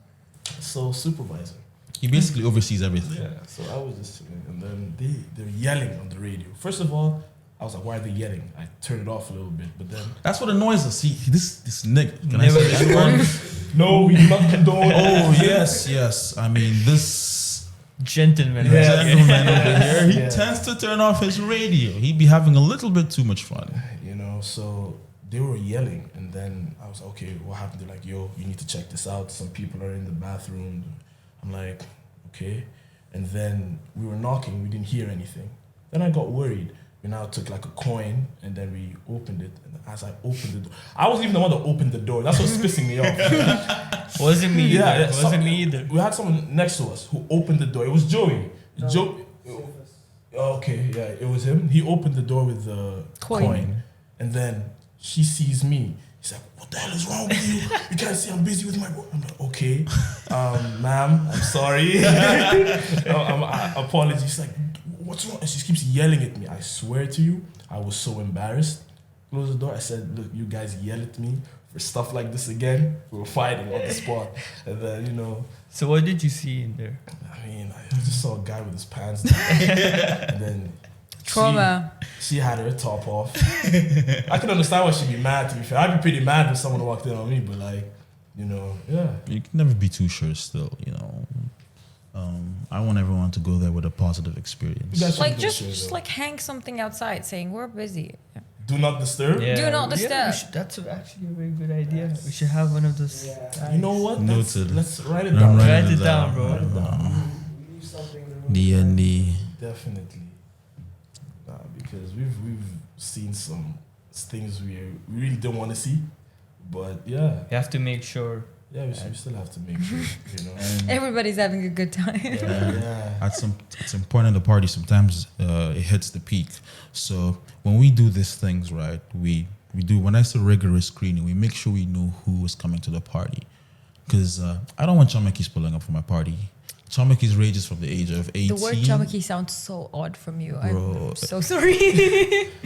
So supervisor. He basically oversees everything. Yeah. So I was just chilling, and then they're yelling on the radio. First of all, I was like, why are they yelling? I turned it off a little bit, but then That's what annoys us. See, this nigga. Can Never I say that word? no, we do not condone. Oh yes. I mean this Gentleman. Yeah. gentleman over here. He Yeah. tends to turn off his radio. He be having a little bit too much fun. So they were yelling, and then I was like, okay, what happened? They're like, yo, you need to check this out. Some people are in the bathroom. I'm like, okay. And then we were knocking. We didn't hear anything. Then I got worried. We now took like a coin, and then we opened it. And as I opened the door, I wasn't even the one that opened the door. That's what's pissing me off. Wasn't me either. Yeah, Wasn't me either. We had someone next to us who opened the door. It was Joey. Okay, yeah, it was him. He opened the door with the coin. And then she sees me. He's like, what the hell is wrong with you? You can't see I'm busy with my work. I'm like, okay, ma'am, I'm sorry. Apologies. She's like, what's wrong? And she keeps yelling at me. I swear to you, I was so embarrassed. Close the door. I said, look, you guys yell at me for stuff like this again. We were fighting on the spot. And then, So what did you see in there? I mean, I just saw a guy with his pants down. And then Trauma. She had her top off. I can understand why she'd be mad, to be fair. I'd be pretty mad if someone walked in on me, but yeah. You can never be too sure still, I want everyone to go there with a positive experience. That's Like what just, they say, just though. like hang something outside saying we're busy. Do not disturb. Do not Yeah, disturb. that's actually a very good idea. We should have one of those. You know what? Noted. Let's write it I'm down. Write it down, bro. Write it down. Leave something in the room. D&D. Definitely. Because we've seen some things we really don't want to see. But yeah. You have to make sure Yeah, we still have to make sure, you know. And Everybody's having a good time. Yeah. at some point in the party, sometimes it hits the peak. So when we do these things, right, we do, when I say rigorous screening, we make sure we know who is coming to the party. Because I don't want Chamakis pulling up for my party. Chamakis rages from the age of 18. The word chamaki sounds so odd from you. Bro. I'm so sorry.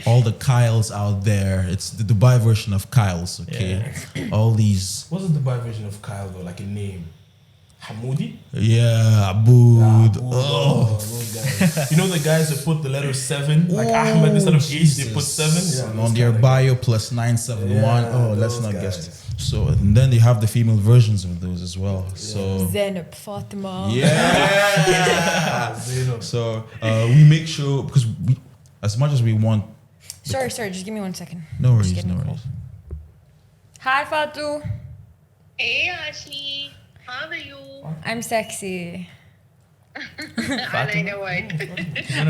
All the Kyles out there. It's the Dubai version of Kyles, okay? All these... What's the Dubai version of Kyle though? Like a name? Hamoudi? Yeah, Aboud. Oh, those guys. You know the guys that put the letter 7? Like Ahmed, instead of H, they put 7? Yeah, On their bio plus 971. Yeah, Let's those not guys. guess. So, and then they have the female versions of those as well. So, Zainab, Fatima. yeah. Zainab. So, we make sure, because we, as much as we want... Sorry, just give me 1 second. No Just worries, getting no a call. worries. Hi, Fatu. Hey Ashley, how are you? I'm sexy. I like the white.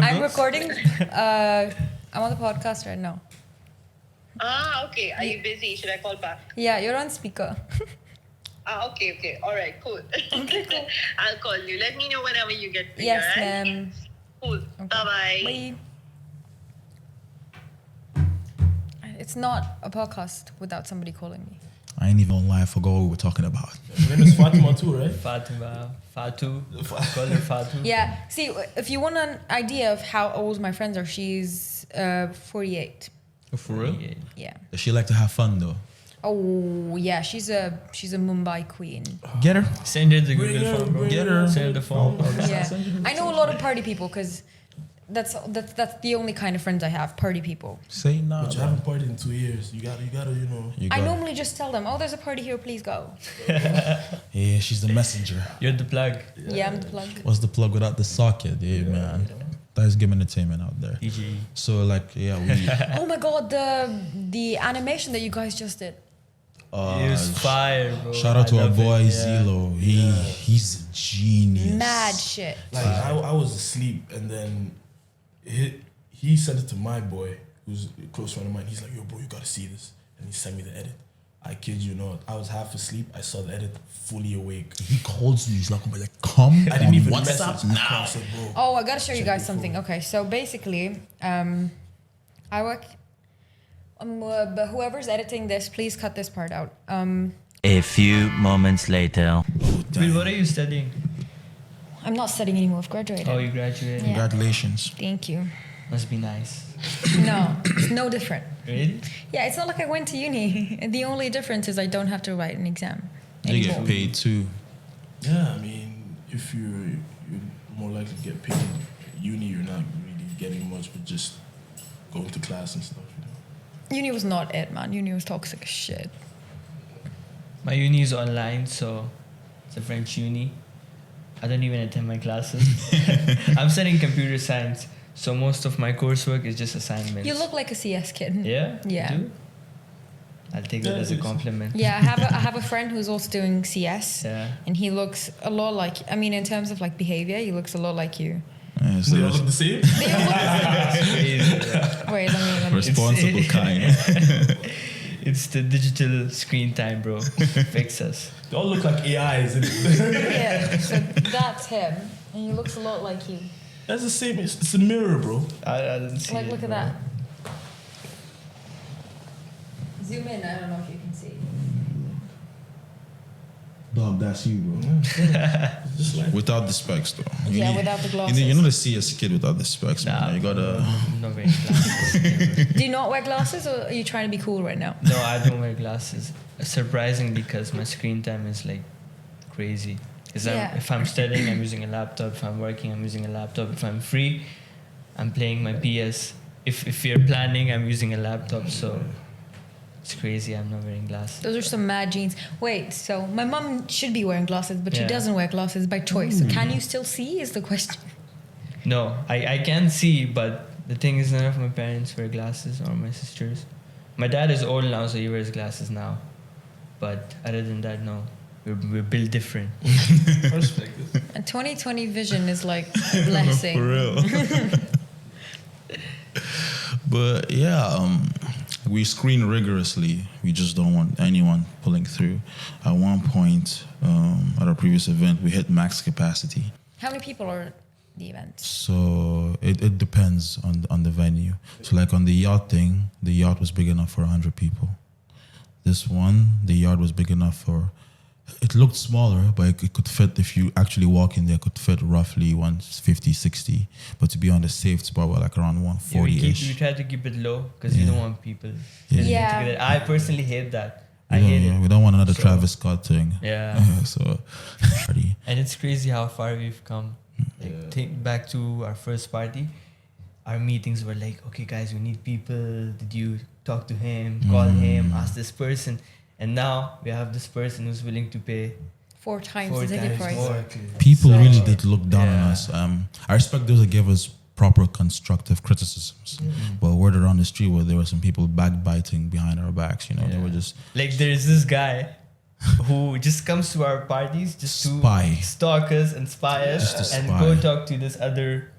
I'm recording. I'm on the podcast right now. Okay. Are you busy? Should I call back? Yeah, you're on speaker. Okay. All right, cool. Okay, cool. I'll call you. Let me know whenever you get free. Yes, all right? ma'am. Cool. Bye-bye. Bye. It's not a podcast without somebody calling me. I ain't even gonna lie, I forgot what we were talking about. Her name is Fatima too, right? Fatima, Fatu, call her Fatu. Yeah. See, if you want an idea of how old my friends are, she's 48. For real? Yeah. Does she like to have fun though? Oh yeah, she's a Mumbai queen. Get her. Send her the Bring Google her, form, bro. bring Get her. Send her the form. Yeah. I know a lot of party people because that's the only kind of friends I have. Party people. Say nah. But you haven't partied in 2 years. You gotta, you know. You I got it. normally just tell them, oh, there's a party here, please go. Yeah, she's the messenger. You're the plug. Yeah, I'm the plug. What's the plug without the socket? Yeah, man. DiceGamerEntertainment out there. PG. So like, yeah, we... Oh my god, the animation that you guys just did. It was fire, bro. Shout out to I our love boy it, yeah. Zelo. He's a genius. Mad shit. Like I was asleep and then he sent it to my boy, who's a close friend of mine. He's like, yo, bro, you gotta see this. And he sent me the edit. I kid you not. I was half asleep. I saw the edit, fully awake. He calls me. He's like, oh my God, come I didn't on even WhatsApp message. now. I said, bro. Oh, I gotta show you Check guys your something. phone. Okay, so basically, I work. But whoever's editing this, please cut this part out. A few moments later. Wait, what are you studying? I'm not studying anymore. I've graduated. Oh, you graduated. Yeah. Congratulations. Thank you. Must be nice. No, it's no different. Really? Yeah, it's not like I went to uni. The only difference is I don't have to write an exam You anymore. get paid too. Yeah, I mean, if you're more likely to get paid in uni, you're not really getting much, but just going to class and stuff, you know. Uni was not it, man. Uni was toxic as shit. My uni is online, so it's a French uni. I don't even attend my classes. I'm studying computer science, so most of my coursework is just assignments. You look like a CS kid. Yeah? Yeah. You do? I'll take that Yeah, as a it is. compliment. Yeah, I have a friend who's also doing CS, Yeah. and he looks a lot like. I mean, in terms of like behavior, he looks a lot like you. Yeah, so They all that's look the same? It's crazy. Yeah. Wait, let me. responsible kind. It's the digital screen time, bro. Fix us. They all look like AIs. Isn't it? Yeah, so that's him, and he looks a lot like you. That's the same. It's a mirror, bro. I didn't see Like, it, look at bro. that. Zoom in. I don't know if you can see. Dog, that's you, bro. Just like Without the specs, though. Yeah, without the You glasses. know, you're not a CS kid without the specs, man. You gotta. I'm not wearing glasses. Do you not wear glasses, or are you trying to be cool right now? No, I don't wear glasses. Surprisingly, because my screen time is like crazy. Because Yeah. if I'm studying, I'm using a laptop. If I'm working, I'm using a laptop. If I'm free, I'm playing my PS. If you're planning, I'm using a laptop. So it's crazy. I'm not wearing glasses. Those are some mad jeans. Wait, so my mom should be wearing glasses, but she Yeah. doesn't wear glasses by choice. So can you still see? Is the question. No, I can see, but the thing is, none of my parents wear glasses or my sisters. My dad is old now, so he wears glasses now. But other than that, no. We're built different. perspective. And 2020 vision is like a blessing. For real. But yeah, we screen rigorously. We just don't want anyone pulling through. At one point, at our previous event, we hit max capacity. How many people are at the event? So it depends on the venue. So like on the yacht thing, the yacht was big enough for 100 people. This one, the yard was big enough for. It looked smaller, but it could fit, if you actually walk in there, it could fit roughly 150, 60. But to be on the safe spot, we're like around 140-ish. You try to keep it low because you don't want people. Yeah. Together. I personally hate that. I hate it. We don't want another Travis Scott thing. Yeah. So, And it's crazy how far we've come. Like, think back to our first party. Our meetings were like, okay, guys, we need people. Did you talk to him? Call him? Ask this person. And now we have this person who's willing to pay 4 times the ticket price. more. people really did look down on us. I respect those that give us proper constructive criticisms. But word around the street where there were some people backbiting behind our backs, you know, they were just Like, there's this guy who just comes to our parties just Spy. to stalk us and spy us Just to and spy. go talk to this other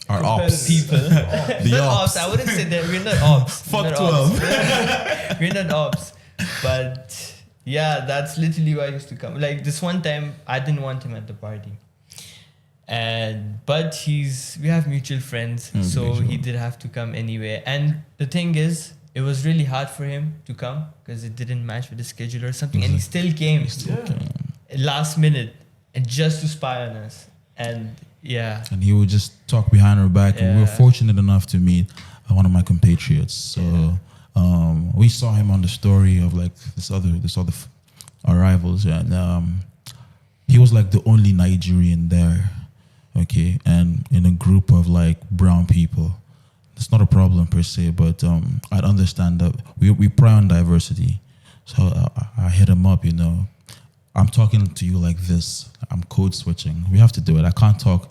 our ops. people. The Not ops. ops. I wouldn't say that. We're not ops. Fuck We're not 12. ops. We're not ops. But yeah, that's literally why I used to come. Like, this one time, I didn't want him at the party. But we have mutual friends, so mutual. he did have to come anyway. And the thing is, it was really hard for him to come because it didn't match with the schedule or something. And he still came last minute and just to spy on us. And yeah. And he would just talk behind our back. And we were Yeah. fortunate enough to meet one of my compatriots. So we saw him on the story of like this other arrivals, and he was like the only Nigerian there. Okay, and in a group of like brown people. It's not a problem per se, but I'd understand that we pride on diversity. So I hit him up, you know. I'm talking to you like this. I'm code switching. We have to do it. I can't talk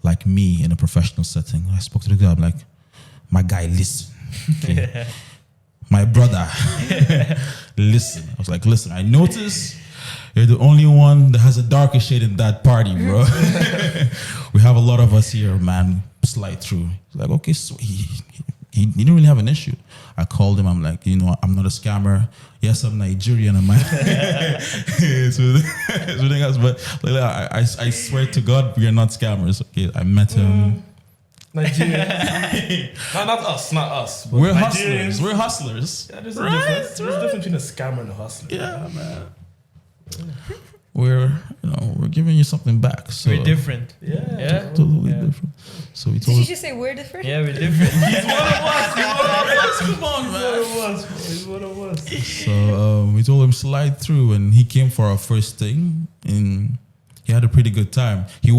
like me in a professional setting. I spoke to the guy. I'm like, my guy, listen. Okay. My brother, listen. I was like, listen, I notice you're the only one that has a darker shade in that party, bro. We have a lot of us here, man. Slide through. He's like, okay, so he didn't really have an issue. I called him. I'm like, you know, I'm not a scammer. Yes, I'm Nigerian. But like, I swear to God, we are not scammers. Okay, I met him. Nigeria. not us. But We're Nigerians. hustlers. We're hustlers. Yeah, there's a difference. There's a difference between a scammer and a hustler. Yeah, man. We're giving you something back. So We're different. Yeah. totally different. So we Did told you him, just say we're different? Yeah, we're different. come on, man. He's one of us. So we told him slide through, and he came for our first thing, and he had a pretty good time. He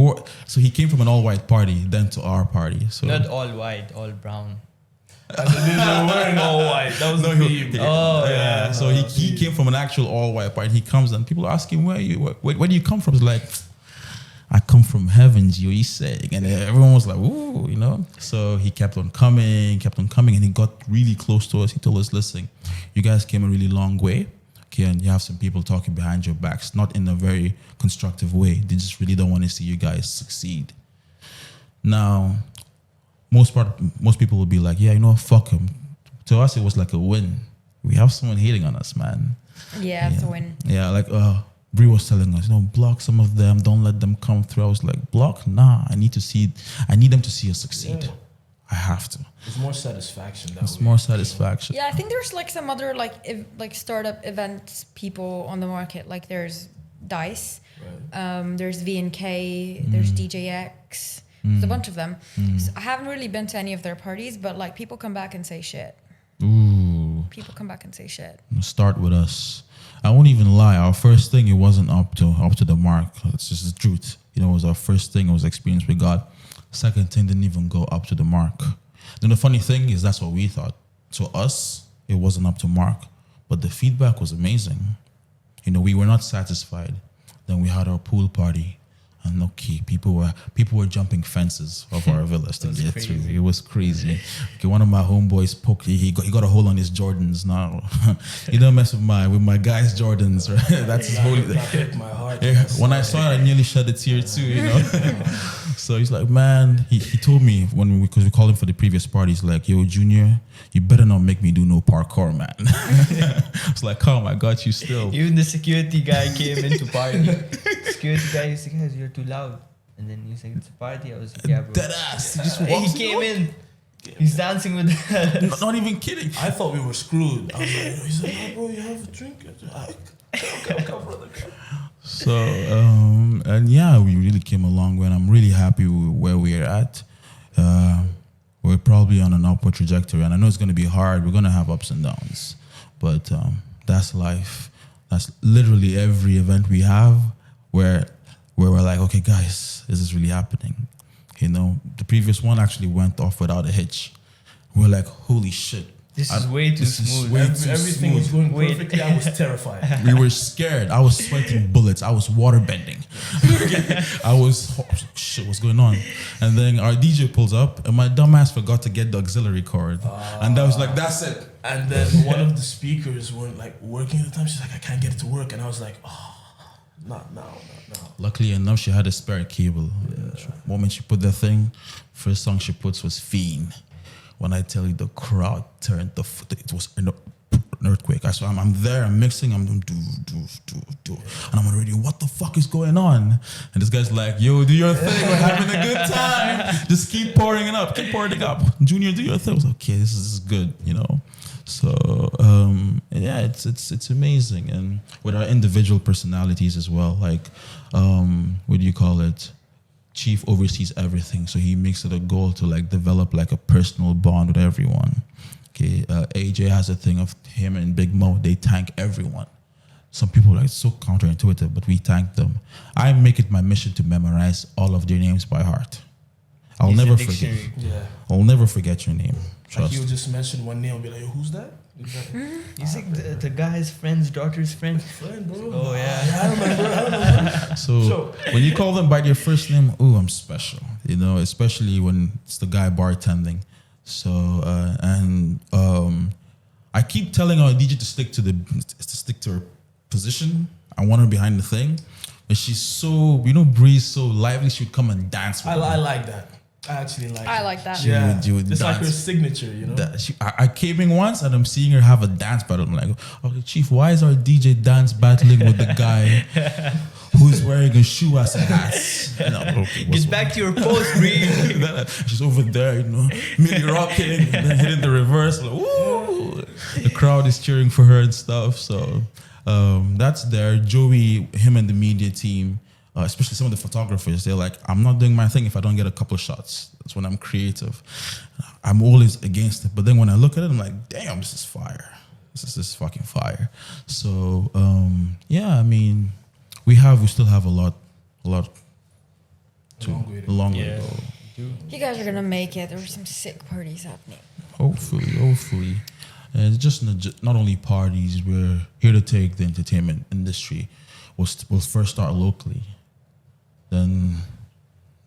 came from an all-white party, then to our party. So Not all white, all brown. And they were wearing all white. That was the theme. Oh, yeah. So he came from an actual all-white party. He comes and people ask him, where do you come from? He's like, I come from heaven, Gio, he's saying. And everyone was like, ooh, you know. So he kept on coming, and he got really close to us. He told us, listen, you guys came a really long way. Okay, and you have some people talking behind your backs, not in a very constructive way. They just really don't want to see you guys succeed. Now, most people will be like, yeah, you know, fuck him. To us, it was like a win. We have someone hating on us, man. Yeah, it's a win. Yeah, like Bree was telling us, you know, block some of them, don't let them come through. I was like, block? Nah, I need them to see us succeed. Yeah. I have to. It's more satisfaction. It's more satisfaction. Yeah, I think there's like some other like startup event people on the market. Like there's Dice, there's VNK, there's DJX. There's a bunch of them. So I haven't really been to any of their parties, but like people come back and say shit. Ooh. People come back and say shit. Start with us. I won't even lie. Our first thing, it wasn't up to the mark. It's just the truth. You know, it was our first thing. It was experience with God. Second thing didn't even go up to the mark. Then the funny thing is that's what we thought. To us, it wasn't up to mark, but the feedback was amazing. You know, we were not satisfied. Then we had our pool party. And okay, people were jumping fences of our villas to get through. It was crazy. Okay, one of my homeboys poked. He got a hole on his Jordans. Now, you don't mess with my guys' Jordans, right? That's his holy. That hit my heart. Yeah, when I saw it, I nearly shed a tear too. You know. So he's like, man, he told me because we called him for the previous party, he's like, yo, Junior, you better not make me do no parkour, man. It's like, calm, I got you still. Even the security guy came into party. Security guy used to say, guys, you're too loud. And then he's like, it's a party. I was like, yeah, bro. Dead ass. He just He walks came in. He's dancing with us. Not even kidding. I thought we were screwed. I was like, he's like, oh, bro, you have a drink. Come, brother. So, and yeah, we really came a long way, and I'm really happy with where we're at. We're probably on an upward trajectory, and I know it's going to be hard. We're going to have ups and downs, but that's life. That's literally every event we have where we're like, okay, guys, this is really happening. You know, the previous one actually went off without a hitch. We're like, holy shit. This is way too smooth. Everything was going perfectly. I was terrified. We were scared. I was sweating bullets. I was water bending. I was, oh, shit, what's going on? And then our DJ pulls up, and my dumbass forgot to get the auxiliary cord. And I was like, that's it. And then one of the speakers weren't like working at the time. She's like, I can't get it to work. And I was like, oh, not now. Luckily enough, she had a spare cable. The moment she put the thing, first song she puts was Fiend. When I tell you the crowd turned it was an earthquake. I swear, I'm there, I'm mixing, I'm doing do. And I'm already, what the fuck is going on? And this guy's like, yo, do your thing, we're having a good time. Just keep pouring it up, Junior, do your thing. I was like, okay, this is good, you know? So, yeah, it's amazing. And with our individual personalities as well, like, what do you call it? Chief oversees everything, so he makes it a goal to like develop like a personal bond with everyone. Okay, AJ has a thing of him and Big Mo. They tank everyone. Some people are like so counterintuitive, but we tank them. I make it my mission to memorize all of their names by heart. I'll never forget. Yeah. I'll never forget your name. Like Trust. he'll just mention one name and be like, who's that? He's like the guy's friend's daughter's friend. Friend, bro. Oh, yeah. I remember. So when you call them by their first name, oh, I'm special. You know, especially when it's the guy bartending. So I keep telling our DJ to stick to her position. I want her behind the thing, but she's so, you know, Bree's so lively. She would come and dance with me. I like that. I actually like I it. like that. Yeah, She would it's like her dance. signature, you know. I came in once and I'm seeing her have a dance battle. I'm like, okay, Chief, why is our DJ dance battling with the guy who's wearing a shoe as a hat? And I'm, okay, Get back to your post, Bree. She's over there, you know, Millie rocking and then hitting the reverse. Like, woo! The crowd is cheering for her and stuff. So that's there. Joey, him and the media team, especially some of the photographers, they're like, I'm not doing my thing if I don't get a couple of shots. That's when I'm creative. I'm always against it. But then when I look at it, I'm like, damn, this is fire. This is fucking fire. So, yeah, I mean, we still have a long way to go. You guys are gonna make it. There were some sick parties happening. Hopefully. And it's just not only parties, we're here to take the entertainment industry. We'll first start locally. Then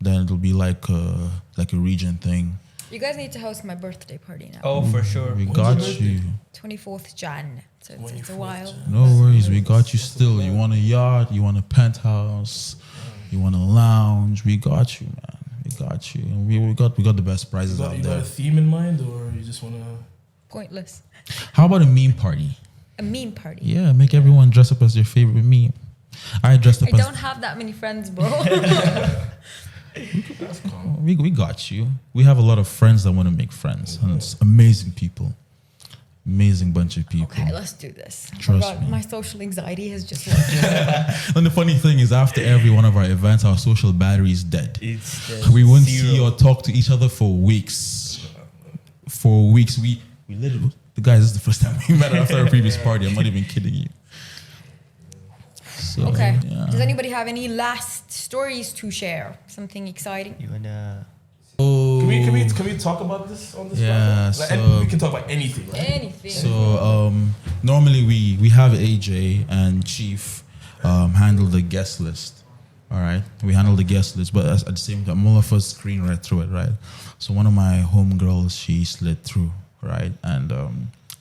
it'll be like a region thing. You guys need to host my birthday party now. Oh, for sure. We got you. 24th Jan. So it's a while. No worries, we got you still. You want a yacht, you want a penthouse, you want a lounge, we got you, man. We got you. And we got the best prizes out You got there. a theme in mind, or you just want to? Pointless. How about a meme party? A meme party. Yeah, make everyone dress up as their favorite meme. I dressed up I as... don't have that many friends, bro. We got you. We have a lot of friends that want to make friends. And it's amazing people. Amazing bunch of people. Okay, let's do this. Trust me. My social anxiety has just And the funny thing is, after every one of our events, our social battery is dead. It's We won't zero. see or talk to each other for weeks. For weeks, we literally... The guys, this is the first time we met after our previous party. I'm not even kidding you. So, okay. yeah. Does anybody have any last stories to share? Something exciting? You wanna... Oh, Can we talk about this on this? Yeah, podcast? Like, so- we can talk about anything, right? Anything. So normally we have AJ and Chief handle the guest list. All right, we handle the guest list, but at the same time, all of us screen right through it, right? So one of my homegirls, she slid through, right, and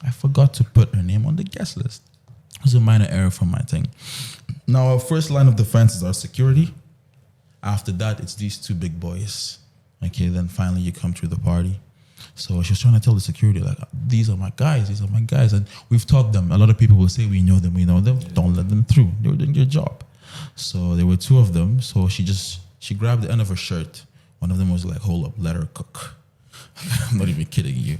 I forgot to put her name on the guest list. It was a minor error from my thing. Now, our first line of defense is our security. After that, it's these two big boys. Okay, then finally you come through the party. So she was trying to tell the security, like, these are my guys. And we've taught them. A lot of people will say, we know them. Don't let them through. They were doing their job. So there were two of them. So she grabbed the end of her shirt. One of them was like, hold up, let her cook. I'm not even kidding you.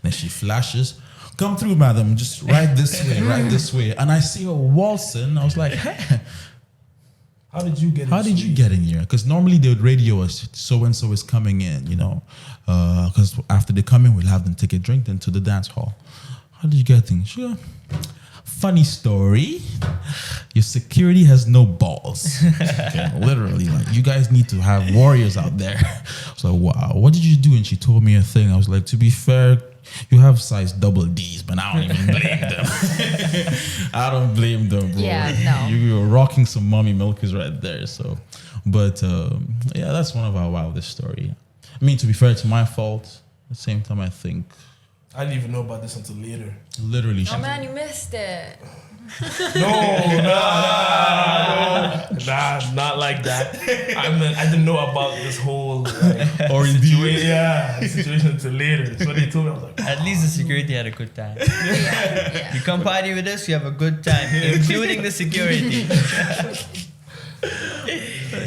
Then she flashes, come through, madam, just right this way. And I see her waltzing. I was like, hey, How did you get in here? Because normally they would radio us, so-and-so is coming in, because after they come in, we'll have them take a drink then to the dance hall. How did you get in? Sure. Funny story. Your security has no balls. Okay, literally, like, you guys need to have warriors out there. I was like, wow, what did you do? And she told me a thing. I was like, to be fair, you have size double D's, but I don't even blame them. I don't blame them, bro. Yeah, no. You were rocking some mommy milkers right there. So, but yeah, that's one of our wildest story. I mean, to be fair, it's my fault. At the same time, I think. I didn't even know about this until later. Literally. Oh man, you missed it. Not like that. I didn't know about this whole situation until later. So they told me, I was like, At least the security had a good time. Yeah. You come party with us, you have a good time, including the security.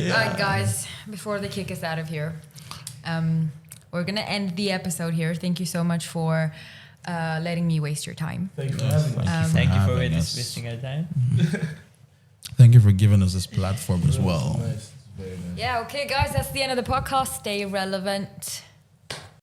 Alright, guys, before they kick us out of here, we're gonna end the episode here. Thank you so much for letting me waste your time. thank you for having me. Thank you for having us. wasting our time. Thank you for giving us this platform as well. Nice. Very nice. Yeah, okay, guys, that's the end of the podcast. Stay relevant.